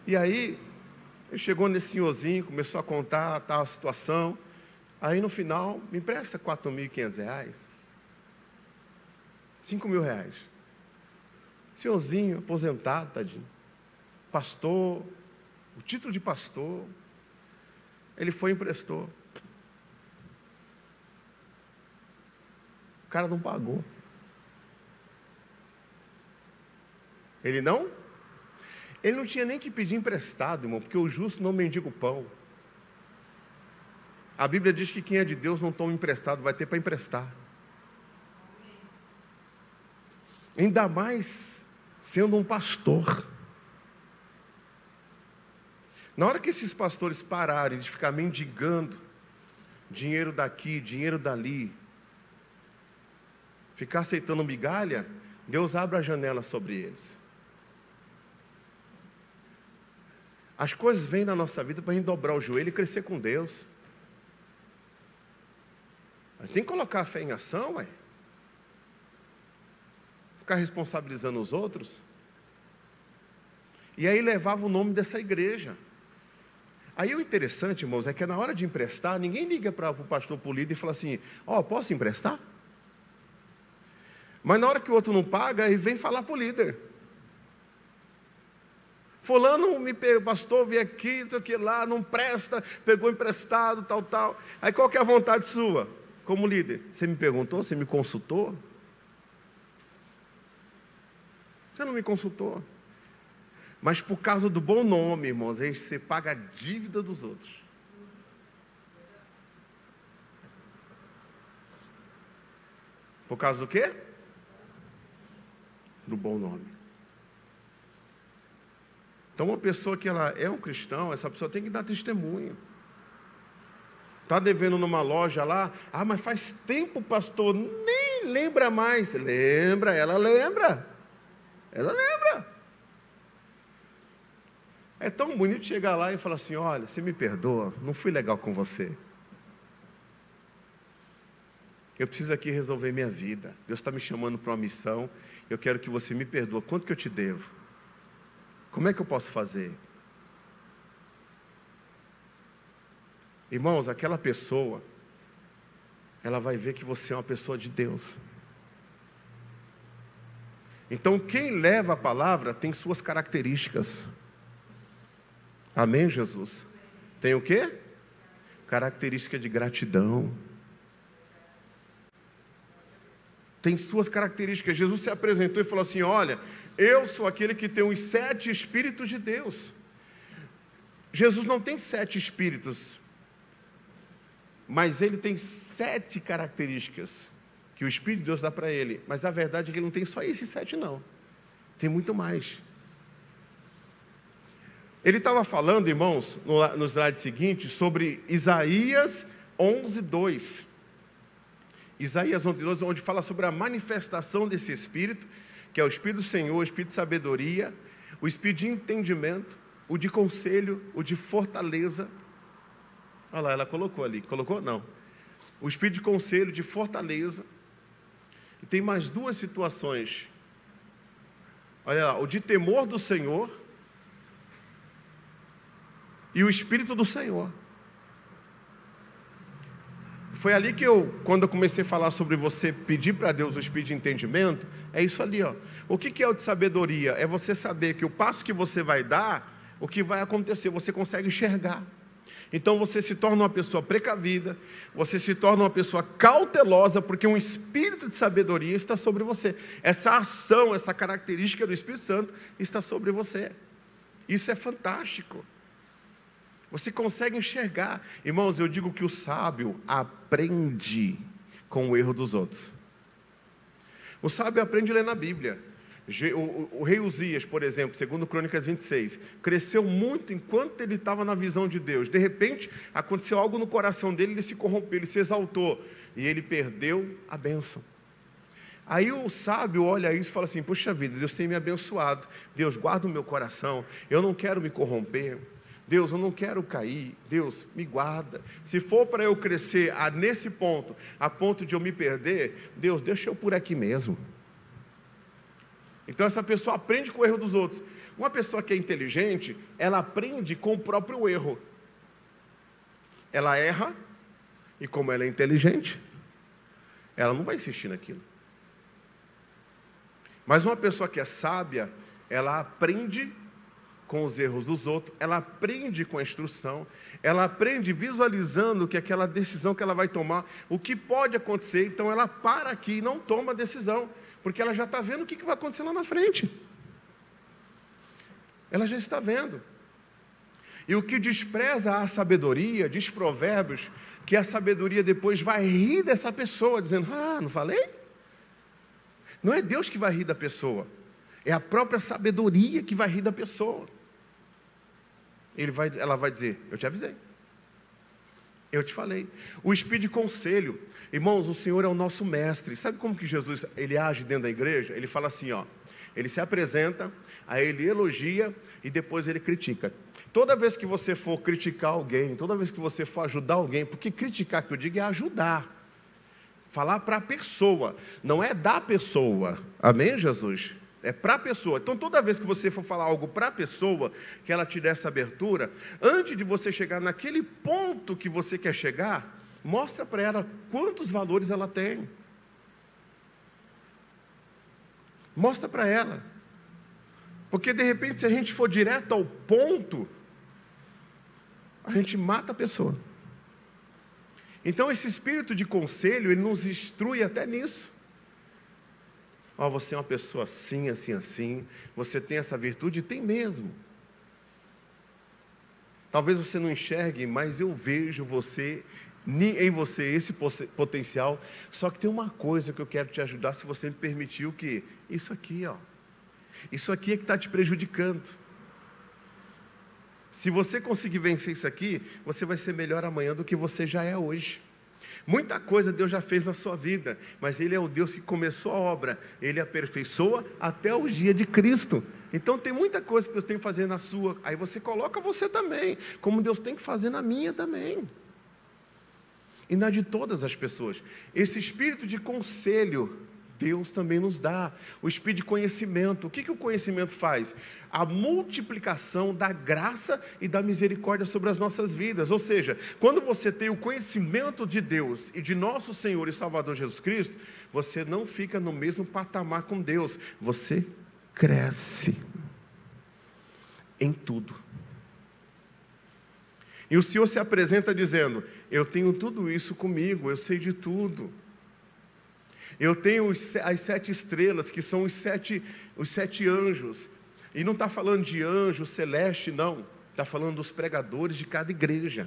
E aí, ele chegou nesse senhorzinho, começou a contar tal situação. Aí no final, me empresta R$4.500. R$5.000. Senhorzinho, aposentado, tadinho. Pastor, o título de pastor. Ele foi e emprestou. O cara não pagou. Ele não? Ele não tinha nem que pedir emprestado, irmão, porque o justo não mendiga o pão. A Bíblia diz que quem é de Deus não toma emprestado, vai ter para emprestar. Ainda mais sendo um pastor. Na hora que esses pastores pararem de ficar mendigando dinheiro daqui, dinheiro dali, ficar aceitando migalha, Deus abre a janela sobre eles. As coisas vêm na nossa vida para a gente dobrar o joelho e crescer com Deus. A gente tem que colocar a fé em ação, ué. Ficar responsabilizando os outros. E aí levava o nome dessa igreja. Aí o interessante, irmãos, é que na hora de emprestar, ninguém liga para o pastor polido e fala assim, posso emprestar? Mas na hora que o outro não paga, aí vem falar para o líder. Fulano pastor, veio aqui, não sei o que lá, não presta, pegou emprestado, tal. Aí qual que é a vontade sua, como líder? Você me perguntou, você me consultou? Você não me consultou. Mas por causa do bom nome, irmãos, aí você paga a dívida dos outros. Por causa do quê? Do bom nome. Então, uma pessoa que ela é um cristão, essa pessoa tem que dar testemunho. Está devendo numa loja lá, mas faz tempo, pastor, nem lembra mais. Lembra, ela lembra. Ela lembra. É tão bonito chegar lá e falar assim, olha, você me perdoa, não fui legal com você. Eu preciso aqui resolver minha vida. Deus está me chamando para uma missão, eu quero que você me perdoe. Quanto que eu te devo? Como é que eu posso fazer? Irmãos, aquela pessoa, ela vai ver que você é uma pessoa de Deus. Então, quem leva a palavra tem suas características. Amém, Jesus? Tem o quê? Característica de gratidão. Tem suas características. Jesus se apresentou e falou assim, olha, eu sou aquele que tem os 7 Espíritos de Deus. Jesus não tem 7 Espíritos, mas ele tem 7 características que o Espírito de Deus dá para ele. Mas a verdade é que ele não tem só esses 7 não. Tem muito mais. Ele estava falando, irmãos, no slide seguinte, sobre Isaías 11:2. Isaías 11:2, onde fala sobre a manifestação desse Espírito, que é o Espírito do Senhor, o Espírito de sabedoria, o Espírito de entendimento, o de conselho, o de fortaleza. Olha lá, ela colocou ali. Colocou? Não. O Espírito de conselho, de fortaleza. E tem mais 2 situações. Olha lá, o de temor do Senhor e o Espírito do Senhor. Foi ali que quando eu comecei a falar sobre você pedir para Deus o Espírito de entendimento, é isso ali, ó. O que é o de sabedoria? É você saber que o passo que você vai dar, o que vai acontecer, você consegue enxergar. Então você se torna uma pessoa precavida, você se torna uma pessoa cautelosa, porque um espírito de sabedoria está sobre você. Essa ação, essa característica do Espírito Santo está sobre você. Isso é fantástico. Você consegue enxergar. Irmãos, eu digo que o sábio aprende com o erro dos outros. O sábio aprende a ler na Bíblia. O rei Uzias, por exemplo, segundo Crônicas 26, cresceu muito enquanto ele estava na visão de Deus. De repente, aconteceu algo no coração dele, ele se corrompeu, ele se exaltou, e ele perdeu a bênção. Aí o sábio olha isso e fala assim, puxa vida, Deus tem me abençoado, Deus guarda o meu coração, eu não quero me corromper, Deus, eu não quero cair, Deus, me guarda. Se for para eu crescer nesse ponto, a ponto de eu me perder, Deus, deixa eu por aqui mesmo. Então essa pessoa aprende com o erro dos outros. Uma pessoa que é inteligente, ela aprende com o próprio erro. Ela erra, e como ela é inteligente, ela não vai insistir naquilo. Mas uma pessoa que é sábia, ela aprende com os erros dos outros, ela aprende com a instrução, ela aprende visualizando que aquela decisão que ela vai tomar, o que pode acontecer, então ela para aqui e não toma a decisão, porque ela já está vendo o que vai acontecer lá na frente. Ela já está vendo. E o que despreza a sabedoria, diz Provérbios, que a sabedoria depois vai rir dessa pessoa, dizendo, não falei? Não é Deus que vai rir da pessoa, é a própria sabedoria que vai rir da pessoa. Ela vai dizer, eu te avisei, eu te falei. O espírito de conselho, irmãos, o Senhor é o nosso mestre. Sabe como que Jesus ele age dentro da igreja? Ele fala assim, ele se apresenta, aí ele elogia e depois ele critica. Toda vez que você for criticar alguém, toda vez que você for ajudar alguém, porque criticar que eu digo é ajudar, falar para a pessoa, não é da pessoa, amém, Jesus? É para a pessoa. Então toda vez que você for falar algo para a pessoa, que ela te dê essa abertura, antes de você chegar naquele ponto que você quer chegar, mostra para ela quantos valores ela tem. Mostra para ela. Porque de repente se a gente for direto ao ponto, a gente mata a pessoa. Então esse espírito de conselho, ele nos instrui até nisso. Você é uma pessoa assim, assim, assim, você tem essa virtude, tem mesmo. Talvez você não enxergue, mas eu vejo você em você esse potencial. Só que tem uma coisa que eu quero te ajudar, se você me permitir, o quê? Isso aqui, ó. Isso aqui é que está te prejudicando. Se você conseguir vencer isso aqui, você vai ser melhor amanhã do que você já é hoje. Muita coisa Deus já fez na sua vida, mas Ele é o Deus que começou a obra, Ele aperfeiçoa até o dia de Cristo. Então tem muita coisa que Deus tem que fazer na sua, aí você coloca você também, como Deus tem que fazer na minha também. E na de todas as pessoas. Esse espírito de conselho, Deus também nos dá. O espírito de conhecimento. O que o conhecimento faz? A multiplicação da graça e da misericórdia sobre as nossas vidas. Ou seja, quando você tem o conhecimento de Deus e de nosso Senhor e Salvador Jesus Cristo, você não fica no mesmo patamar com Deus. Você cresce em tudo. E o Senhor se apresenta dizendo: eu tenho tudo isso comigo, eu sei de tudo. Eu tenho as 7 estrelas, que são os sete anjos. E não está falando de anjo celeste, não. Está falando dos pregadores de cada igreja.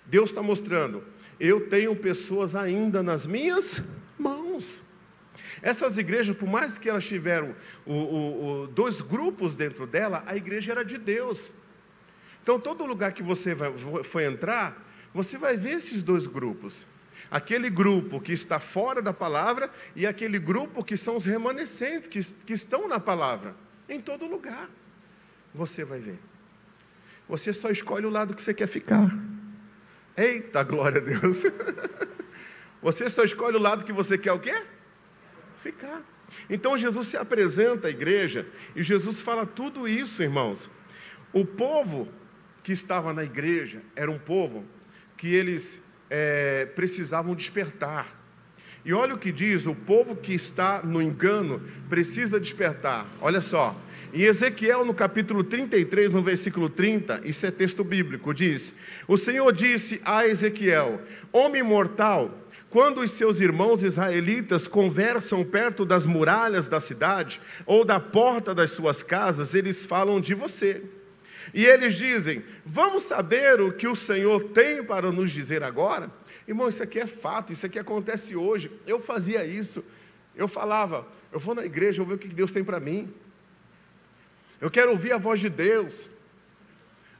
Deus está mostrando: eu tenho pessoas ainda nas minhas mãos. Essas igrejas, por mais que elas tiveram 2 grupos dentro dela, a igreja era de Deus. Então, todo lugar que você for entrar, você vai ver esses 2 grupos. Aquele grupo que está fora da palavra e aquele grupo que são os remanescentes, que estão na palavra. Em todo lugar você vai ver. Você só escolhe o lado que você quer ficar. Eita, glória a Deus. Você só escolhe o lado que você quer o quê? Ficar. Então Jesus se apresenta à igreja e Jesus fala tudo isso, irmãos. O povo que estava na igreja era um povo que eles precisavam despertar. E olha o que diz: o povo que está no engano precisa despertar. Olha só, em Ezequiel no capítulo 33, no versículo 30, isso é texto bíblico, diz: o Senhor disse a Ezequiel: homem mortal, quando os seus irmãos israelitas conversam perto das muralhas da cidade ou da porta das suas casas, eles falam de você. E eles dizem: vamos saber o que o Senhor tem para nos dizer agora? Irmão, isso aqui é fato, isso aqui acontece hoje. Eu fazia isso, eu falava: eu vou na igreja, eu vou ver o que Deus tem para mim. Eu quero ouvir a voz de Deus.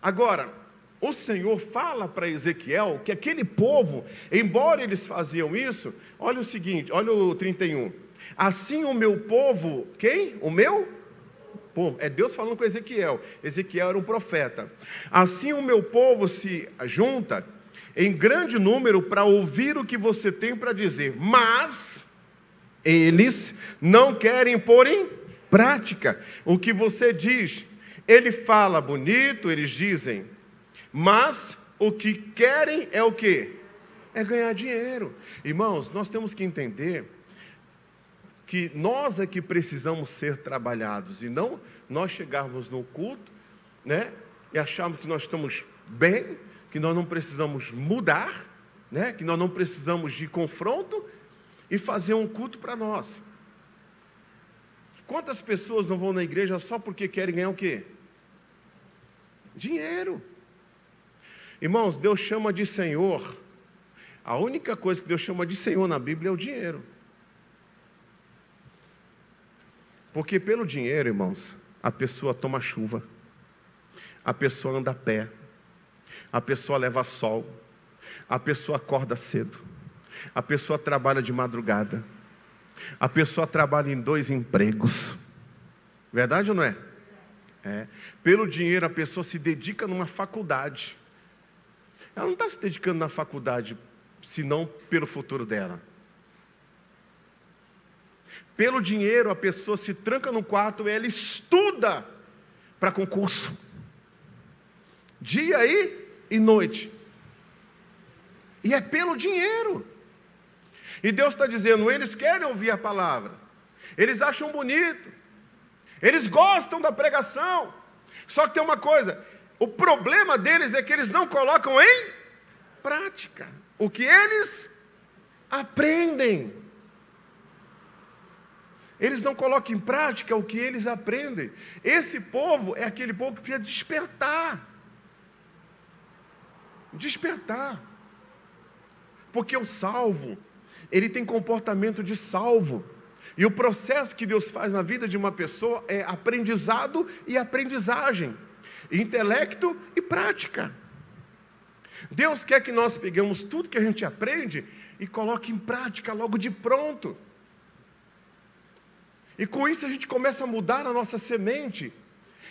Agora, o Senhor fala para Ezequiel que aquele povo, embora eles faziam isso, olha o seguinte, olha o 31. Assim o meu povo, quem? O meu povo. É Deus falando com Ezequiel. Ezequiel era um profeta. Assim o meu povo se junta em grande número para ouvir o que você tem para dizer, mas eles não querem pôr em prática o que você diz. Ele fala bonito, eles dizem, mas o que querem é o quê? É ganhar dinheiro. Irmãos, nós temos que entender que nós é que precisamos ser trabalhados, e não nós chegarmos no culto, né, e acharmos que nós estamos bem, que nós não precisamos mudar, né, que nós não precisamos de confronto, e fazer um culto para nós. Quantas pessoas não vão na igreja só porque querem ganhar o quê? Dinheiro. Irmãos, Deus chama de Senhor. A única coisa que Deus chama de Senhor na Bíblia é o dinheiro. Porque pelo dinheiro, irmãos, a pessoa toma chuva, a pessoa anda a pé, a pessoa leva sol, a pessoa acorda cedo, a pessoa trabalha de madrugada, a pessoa trabalha em 2 empregos. Verdade ou não é? Pelo dinheiro a pessoa se dedica numa faculdade. Ela não está se dedicando na faculdade senão pelo futuro dela. Pelo dinheiro, a pessoa se tranca no quarto e ela estuda para concurso. Dia e noite. E é pelo dinheiro. E Deus está dizendo: eles querem ouvir a palavra. Eles acham bonito. Eles gostam da pregação. Só que tem uma coisa: o problema deles é que eles não colocam em prática o que eles aprendem. Eles não colocam em prática o que eles aprendem. Esse povo é aquele povo que precisa despertar. Despertar. Porque o salvo, ele tem comportamento de salvo. E o processo que Deus faz na vida de uma pessoa é aprendizado e aprendizagem, intelecto e prática. Deus quer que nós peguemos tudo que a gente aprende e coloque em prática logo de pronto. E com isso a gente começa a mudar a nossa semente.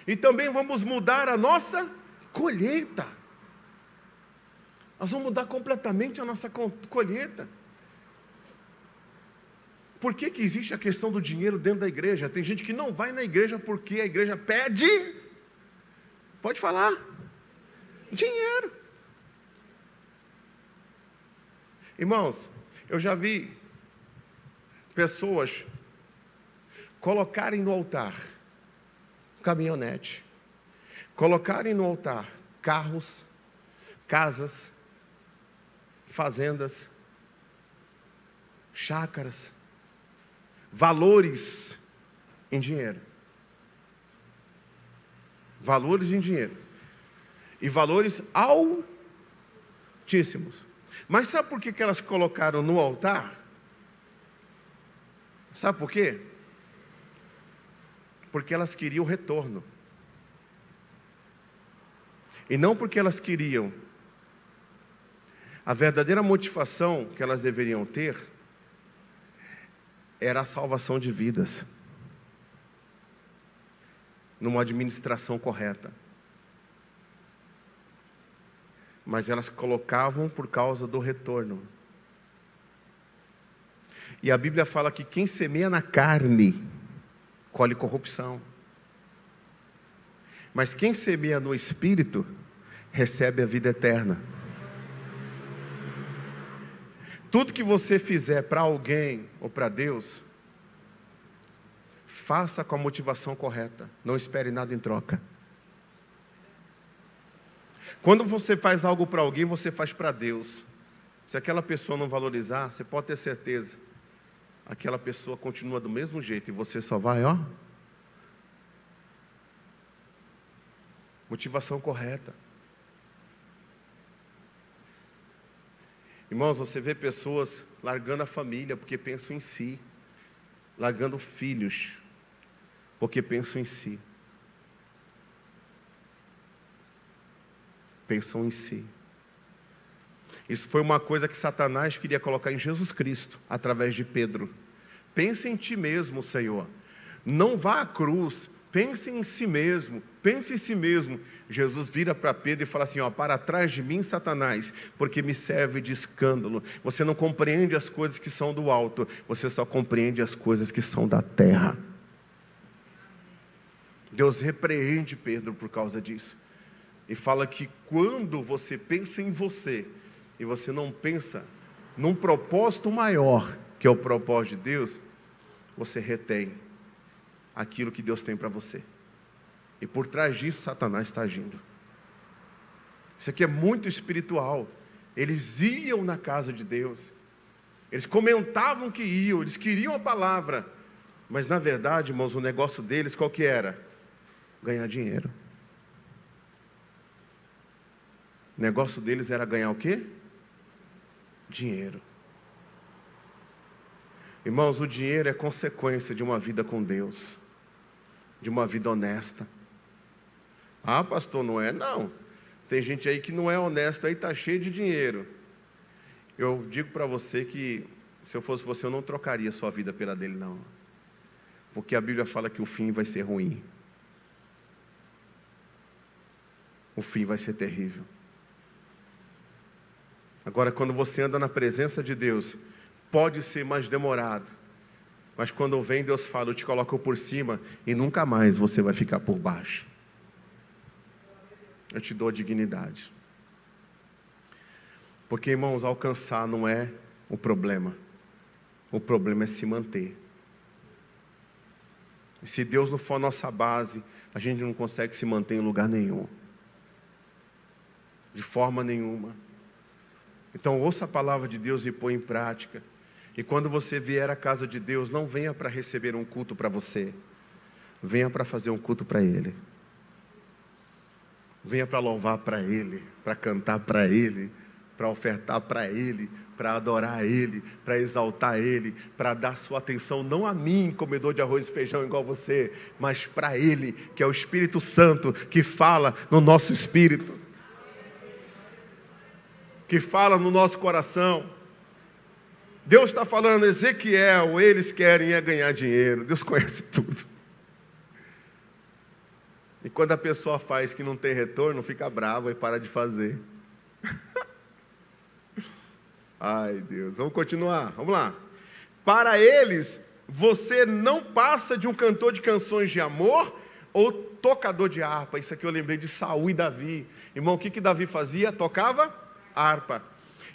E também vamos mudar a nossa colheita. Nós vamos mudar completamente a nossa colheita. Por que existe a questão do dinheiro dentro da igreja? Tem gente que não vai na igreja porque a igreja pede, pode falar, dinheiro. Irmãos, eu já vi pessoas colocarem no altar caminhonete, colocarem no altar carros, casas, fazendas, chácaras, valores em dinheiro. Valores em dinheiro. E valores altíssimos. Mas sabe por que elas colocaram no altar? Sabe por quê? Porque elas queriam retorno. E não porque elas queriam. A verdadeira motivação que elas deveriam ter era a salvação de vidas, numa administração correta. Mas elas colocavam por causa do retorno. E a Bíblia fala que quem semeia na carne, colhe corrupção. Mas quem semeia no Espírito, recebe a vida eterna. Tudo que você fizer para alguém ou para Deus, faça com a motivação correta. Não espere nada em troca. Quando você faz algo para alguém, você faz para Deus. Se aquela pessoa não valorizar, você pode ter certeza, aquela pessoa continua do mesmo jeito e você só vai, ó. Motivação correta. Irmãos, você vê pessoas largando a família porque pensam em si, largando filhos porque pensam em si. Pensam em si. Isso foi uma coisa que Satanás queria colocar em Jesus Cristo, através de Pedro. Pense em ti mesmo, Senhor. Não vá à cruz. Pense em si mesmo. Pense em si mesmo. Jesus vira para Pedro e fala assim, ó, para trás de mim, Satanás, porque me serve de escândalo. Você não compreende as coisas que são do alto, você só compreende as coisas que são da terra. Deus repreende Pedro por causa disso. E fala que quando você pensa em você, e você não pensa num propósito maior, que é o propósito de Deus, você retém aquilo que Deus tem para você. E por trás disso, Satanás está agindo. Isso aqui é muito espiritual. Eles iam na casa de Deus. Eles comentavam que iam, eles queriam a palavra. Mas na verdade, irmãos, o negócio deles qual que era? Ganhar dinheiro. O negócio deles era ganhar o quê? Dinheiro. Irmãos, o dinheiro é consequência de uma vida com Deus, de uma vida honesta. Ah, pastor, não é? Não. Tem gente aí que não é honesta, aí está cheio de dinheiro. Eu digo para você que, se eu fosse você, eu não trocaria sua vida pela dele, não. Porque a Bíblia fala que o fim vai ser ruim. O fim vai ser terrível. Agora, quando você anda na presença de Deus, pode ser mais demorado. Mas quando vem, Deus fala, eu te coloco por cima e nunca mais você vai ficar por baixo. Eu te dou dignidade. Porque, irmãos, alcançar não é o problema. O problema é se manter. E se Deus não for a nossa base, a gente não consegue se manter em lugar nenhum. De forma nenhuma. Então ouça a palavra de Deus e põe em prática. E quando você vier à casa de Deus, não venha para receber um culto para você. Venha para fazer um culto para Ele. Venha para louvar para Ele, para cantar para Ele, para ofertar para Ele, para adorar Ele, para exaltar Ele, para dar sua atenção não a mim, comedor de arroz e feijão igual você, mas para Ele, que é o Espírito Santo, que fala no nosso espírito, que fala no nosso coração. Deus está falando, Ezequiel, eles querem ganhar dinheiro. Deus conhece tudo. E quando a pessoa faz que não tem retorno, fica brava e para de fazer. Ai, Deus, vamos continuar, vamos lá. Para eles, você não passa de um cantor de canções de amor ou tocador de harpa. Isso aqui eu lembrei de Saul e Davi. Irmão, o que Davi fazia? Tocava harpa.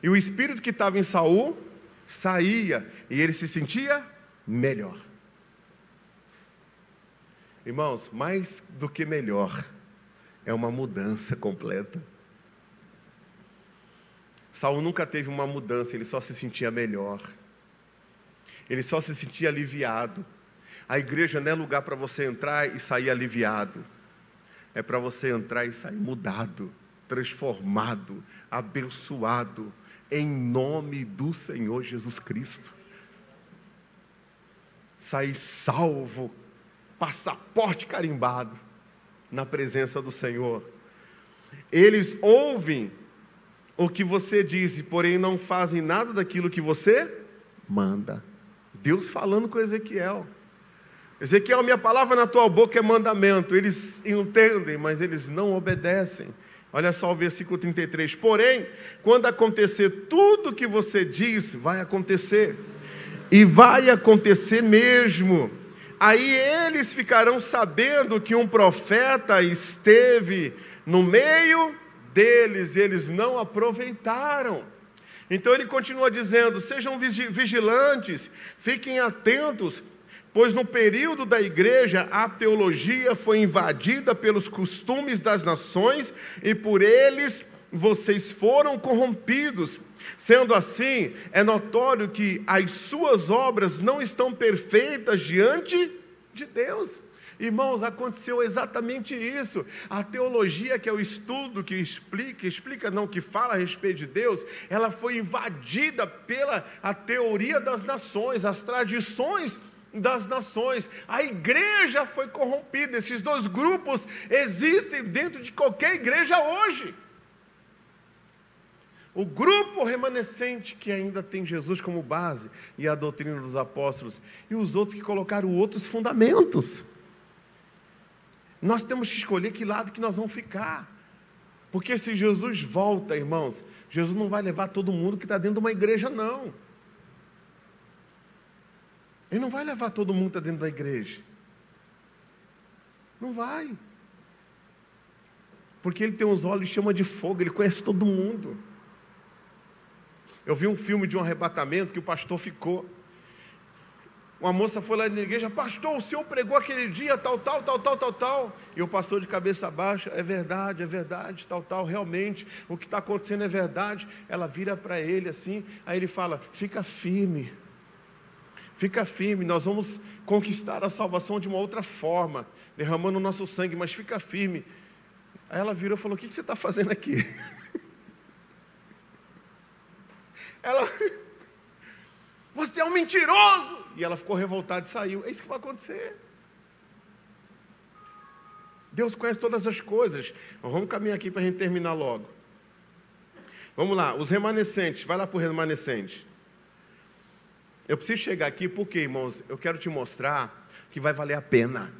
E o espírito que estava em Saul saía e ele se sentia melhor. Irmãos, mais do que melhor, é uma mudança completa. Saul nunca teve uma mudança, ele só se sentia melhor. Ele só se sentia aliviado. A igreja não é lugar para você entrar e sair aliviado. É para você entrar e sair mudado, transformado, abençoado, em nome do Senhor Jesus Cristo. Sair salvo, passaporte carimbado, na presença do Senhor. Eles ouvem o que você diz, porém não fazem nada daquilo que você manda. Deus falando com Ezequiel. Ezequiel, minha palavra na tua boca é mandamento. Eles entendem, mas eles não obedecem. Olha só o versículo 33. Porém, quando acontecer tudo que você diz, vai acontecer. E vai acontecer mesmo. Aí eles ficarão sabendo que um profeta esteve no meio deles, e eles não aproveitaram. Então ele continua dizendo, sejam vigilantes, fiquem atentos, pois no período da igreja a teologia foi invadida pelos costumes das nações e por eles vocês foram corrompidos. Sendo assim, é notório que as suas obras não estão perfeitas diante de Deus. Irmãos, aconteceu exatamente isso. A teologia, que é o estudo que que fala a respeito de Deus, ela foi invadida pela a teoria das nações, as tradições das nações. A igreja foi corrompida. Esses dois grupos existem dentro de qualquer igreja hoje. O grupo remanescente que ainda tem Jesus como base e a doutrina dos apóstolos, e os outros que colocaram outros fundamentos. Nós temos que escolher que lado que nós vamos ficar. Porque se Jesus volta, irmãos, Jesus não vai levar todo mundo que está dentro de uma igreja, não. Ele não vai levar todo mundo que está dentro da igreja. Não vai. Porque ele tem uns olhos de chama de fogo, ele conhece todo mundo. Eu vi um filme de um arrebatamento que o pastor ficou. Uma moça foi lá na igreja, pastor, o senhor pregou aquele dia, tal. E o pastor de cabeça baixa, é verdade, tal, realmente, o que está acontecendo é verdade. Ela vira para ele assim, aí ele fala, fica firme, nós vamos conquistar a salvação de uma outra forma, derramando o nosso sangue, mas fica firme. Aí ela virou e falou, o que você está fazendo aqui? Ela, você é um mentiroso! E ela ficou revoltada e saiu. É isso que vai acontecer. Deus conhece todas as coisas. Vamos caminhar aqui para a gente terminar logo. Vamos lá, os remanescentes. Vai lá para o remanescente. Eu preciso chegar aqui porque, irmãos, eu quero te mostrar que vai valer a pena.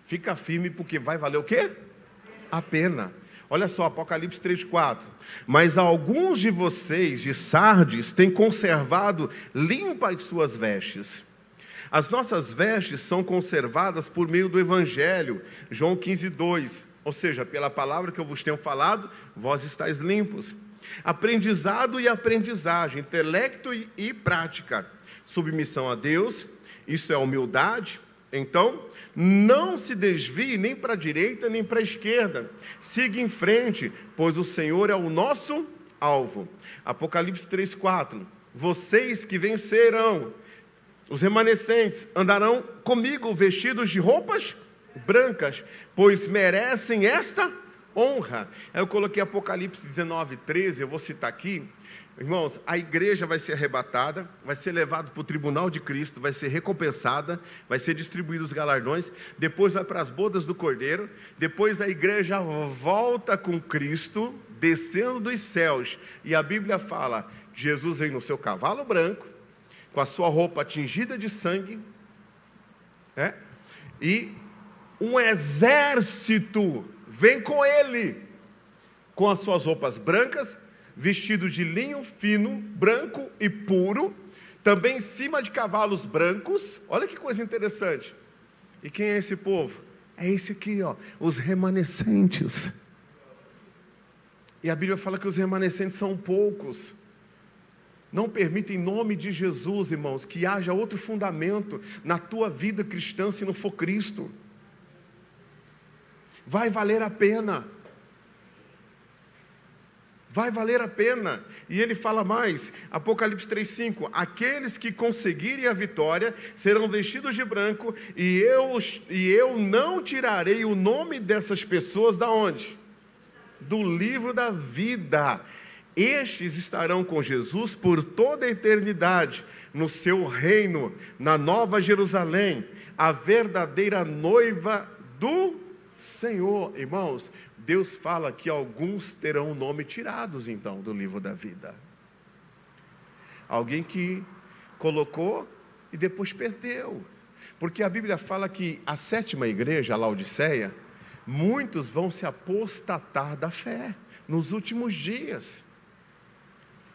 Fica firme porque vai valer o quê? A pena. Olha só, Apocalipse 3:4. Mas alguns de vocês de Sardes têm conservado limpas suas vestes. As nossas vestes são conservadas por meio do Evangelho. João 15:2. Ou seja, pela palavra que eu vos tenho falado, vós estáis limpos. Aprendizado e aprendizagem, intelecto e prática. Submissão a Deus, isso é humildade. Então, não se desvie nem para a direita nem para a esquerda. Siga em frente, pois o Senhor é o nosso alvo. Apocalipse 3:4. Vocês que vencerão, os remanescentes, andarão comigo vestidos de roupas brancas, pois merecem esta honra. Aí eu coloquei Apocalipse 19, 13, eu vou citar aqui. Irmãos, a igreja vai ser arrebatada, vai ser levada para o tribunal de Cristo, vai ser recompensada, vai ser distribuídos os galardões, depois vai para as bodas do Cordeiro, depois a igreja volta com Cristo, descendo dos céus, e a Bíblia fala que Jesus vem no seu cavalo branco, com a sua roupa tingida de sangue, e um exército vem com ele, com as suas roupas brancas, vestido de linho fino, branco e puro, também em cima de cavalos brancos. Olha que coisa interessante. E quem é esse povo? É esse aqui, ó, os remanescentes. E a Bíblia fala que os remanescentes são poucos. Não permita, em nome de Jesus, irmãos, que haja outro fundamento na tua vida cristã se não for Cristo. Vai valer a pena. Vai valer a pena. E ele fala mais, Apocalipse 3,5: aqueles que conseguirem a vitória serão vestidos de branco, e eu não tirarei o nome dessas pessoas da onde? Do livro da vida. Estes estarão com Jesus por toda a eternidade, no seu reino, na Nova Jerusalém, a verdadeira noiva do Senhor. Irmãos, Deus fala que alguns terão o nome tirados, então, do livro da vida. Alguém que colocou e depois perdeu. Porque a Bíblia fala que a sétima igreja, a Laodiceia, muitos vão se apostatar da fé nos últimos dias.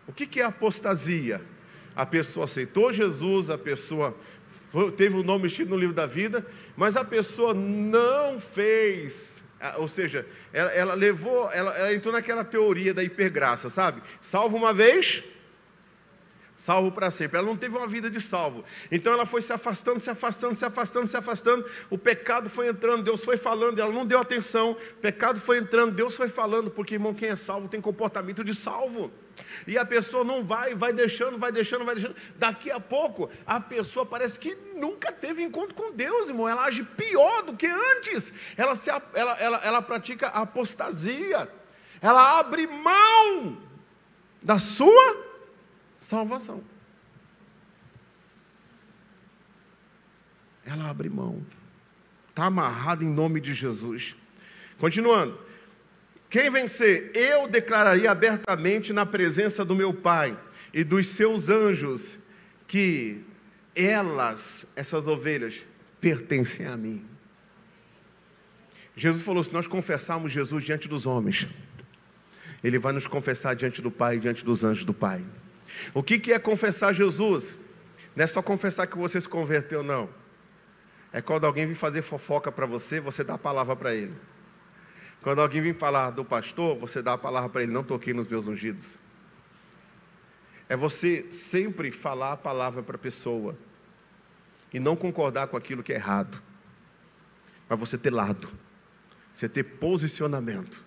O que é apostasia? A pessoa aceitou Jesus, a pessoa teve o nome escrito no livro da vida, mas a pessoa não fez, ou seja, ela entrou naquela teoria da hipergraça, sabe? Salvo uma vez, salvo para sempre. Ela não teve uma vida de salvo. Então ela foi se afastando, se afastando, se afastando, se afastando. O pecado foi entrando, Deus foi falando, ela não deu atenção. O pecado foi entrando, Deus foi falando. Porque, irmão, quem é salvo tem comportamento de salvo. E a pessoa não vai deixando, vai deixando, vai deixando. Daqui a pouco, a pessoa parece que nunca teve encontro com Deus, irmão. Ela age pior do que antes. Ela pratica a apostasia. Ela abre mão da sua salvação. Ela abre mão. Está amarrado em nome de Jesus. Continuando. Quem vencer, eu declararia abertamente na presença do meu Pai e dos seus anjos que essas ovelhas, pertencem a mim. Jesus falou: se nós confessarmos Jesus diante dos homens, Ele vai nos confessar diante do Pai e diante dos anjos do Pai. O que é confessar Jesus? Não é só confessar que você se converteu, não. É quando alguém vem fazer fofoca para você, você dá a palavra para ele. Quando alguém vem falar do pastor, você dá a palavra para ele: não toquei nos meus ungidos. É você sempre falar a palavra para a pessoa e não concordar com aquilo que é errado, mas você ter lado, você ter posicionamento.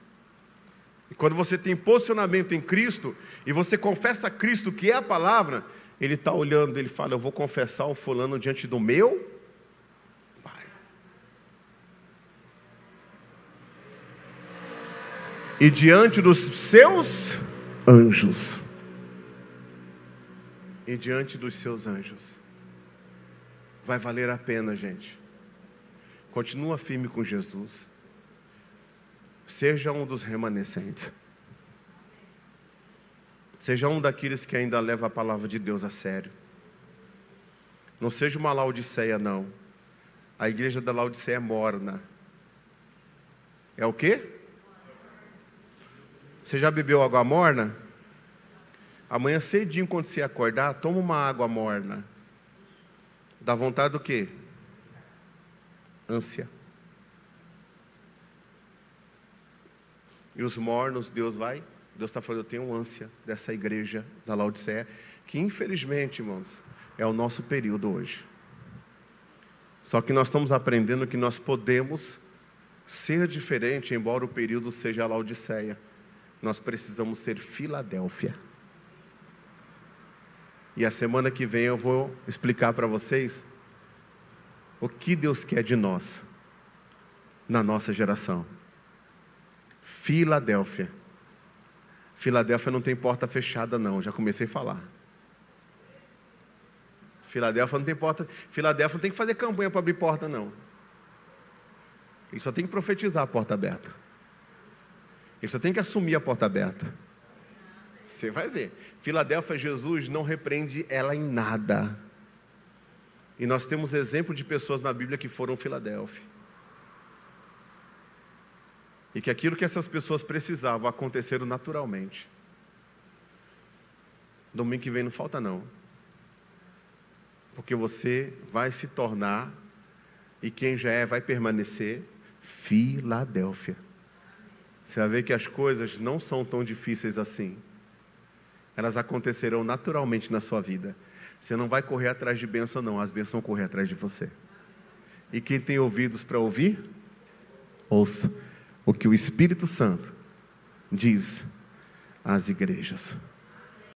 E quando você tem posicionamento em Cristo, e você confessa a Cristo que é a palavra, Ele está olhando, Ele fala: eu vou confessar o fulano diante do meu Pai. E diante dos seus anjos. E diante dos seus anjos. Vai valer a pena, gente. Continua firme com Jesus. Seja um dos remanescentes. Seja um daqueles que ainda leva a palavra de Deus a sério. Não seja uma Laodiceia, não. A igreja da Laodiceia é morna. É o quê? Você já bebeu água morna? Amanhã cedinho, quando você acordar, toma uma água morna. Dá vontade do quê? Ânsia. E os mornos, Deus está falando: eu tenho ânsia dessa igreja da Laodiceia, que infelizmente, irmãos, é o nosso período hoje. Só que nós estamos aprendendo que nós podemos ser diferente, embora o período seja a Laodiceia. Nós precisamos ser Filadélfia. E a semana que vem eu vou explicar para vocês o que Deus quer de nós, na nossa geração. Filadélfia. Filadélfia não tem porta fechada, não. Já comecei a falar. Filadélfia não tem porta. Filadélfia não tem que fazer campanha para abrir porta, não. Ele só tem que profetizar a porta aberta. Ele só tem que assumir a porta aberta. Você vai ver. Filadélfia, Jesus não repreende ela em nada. E nós temos exemplo de pessoas na Bíblia que foram Filadélfia. E que aquilo que essas pessoas precisavam aconteceram naturalmente. Domingo que vem não falta não. Porque você vai se tornar, e quem já é vai permanecer, Filadélfia. Você vai ver que as coisas não são tão difíceis assim. Elas acontecerão naturalmente na sua vida. Você não vai correr atrás de bênção não, as bênçãos vão correr atrás de você. E quem tem ouvidos para ouvir, ouça o que o Espírito Santo diz às igrejas.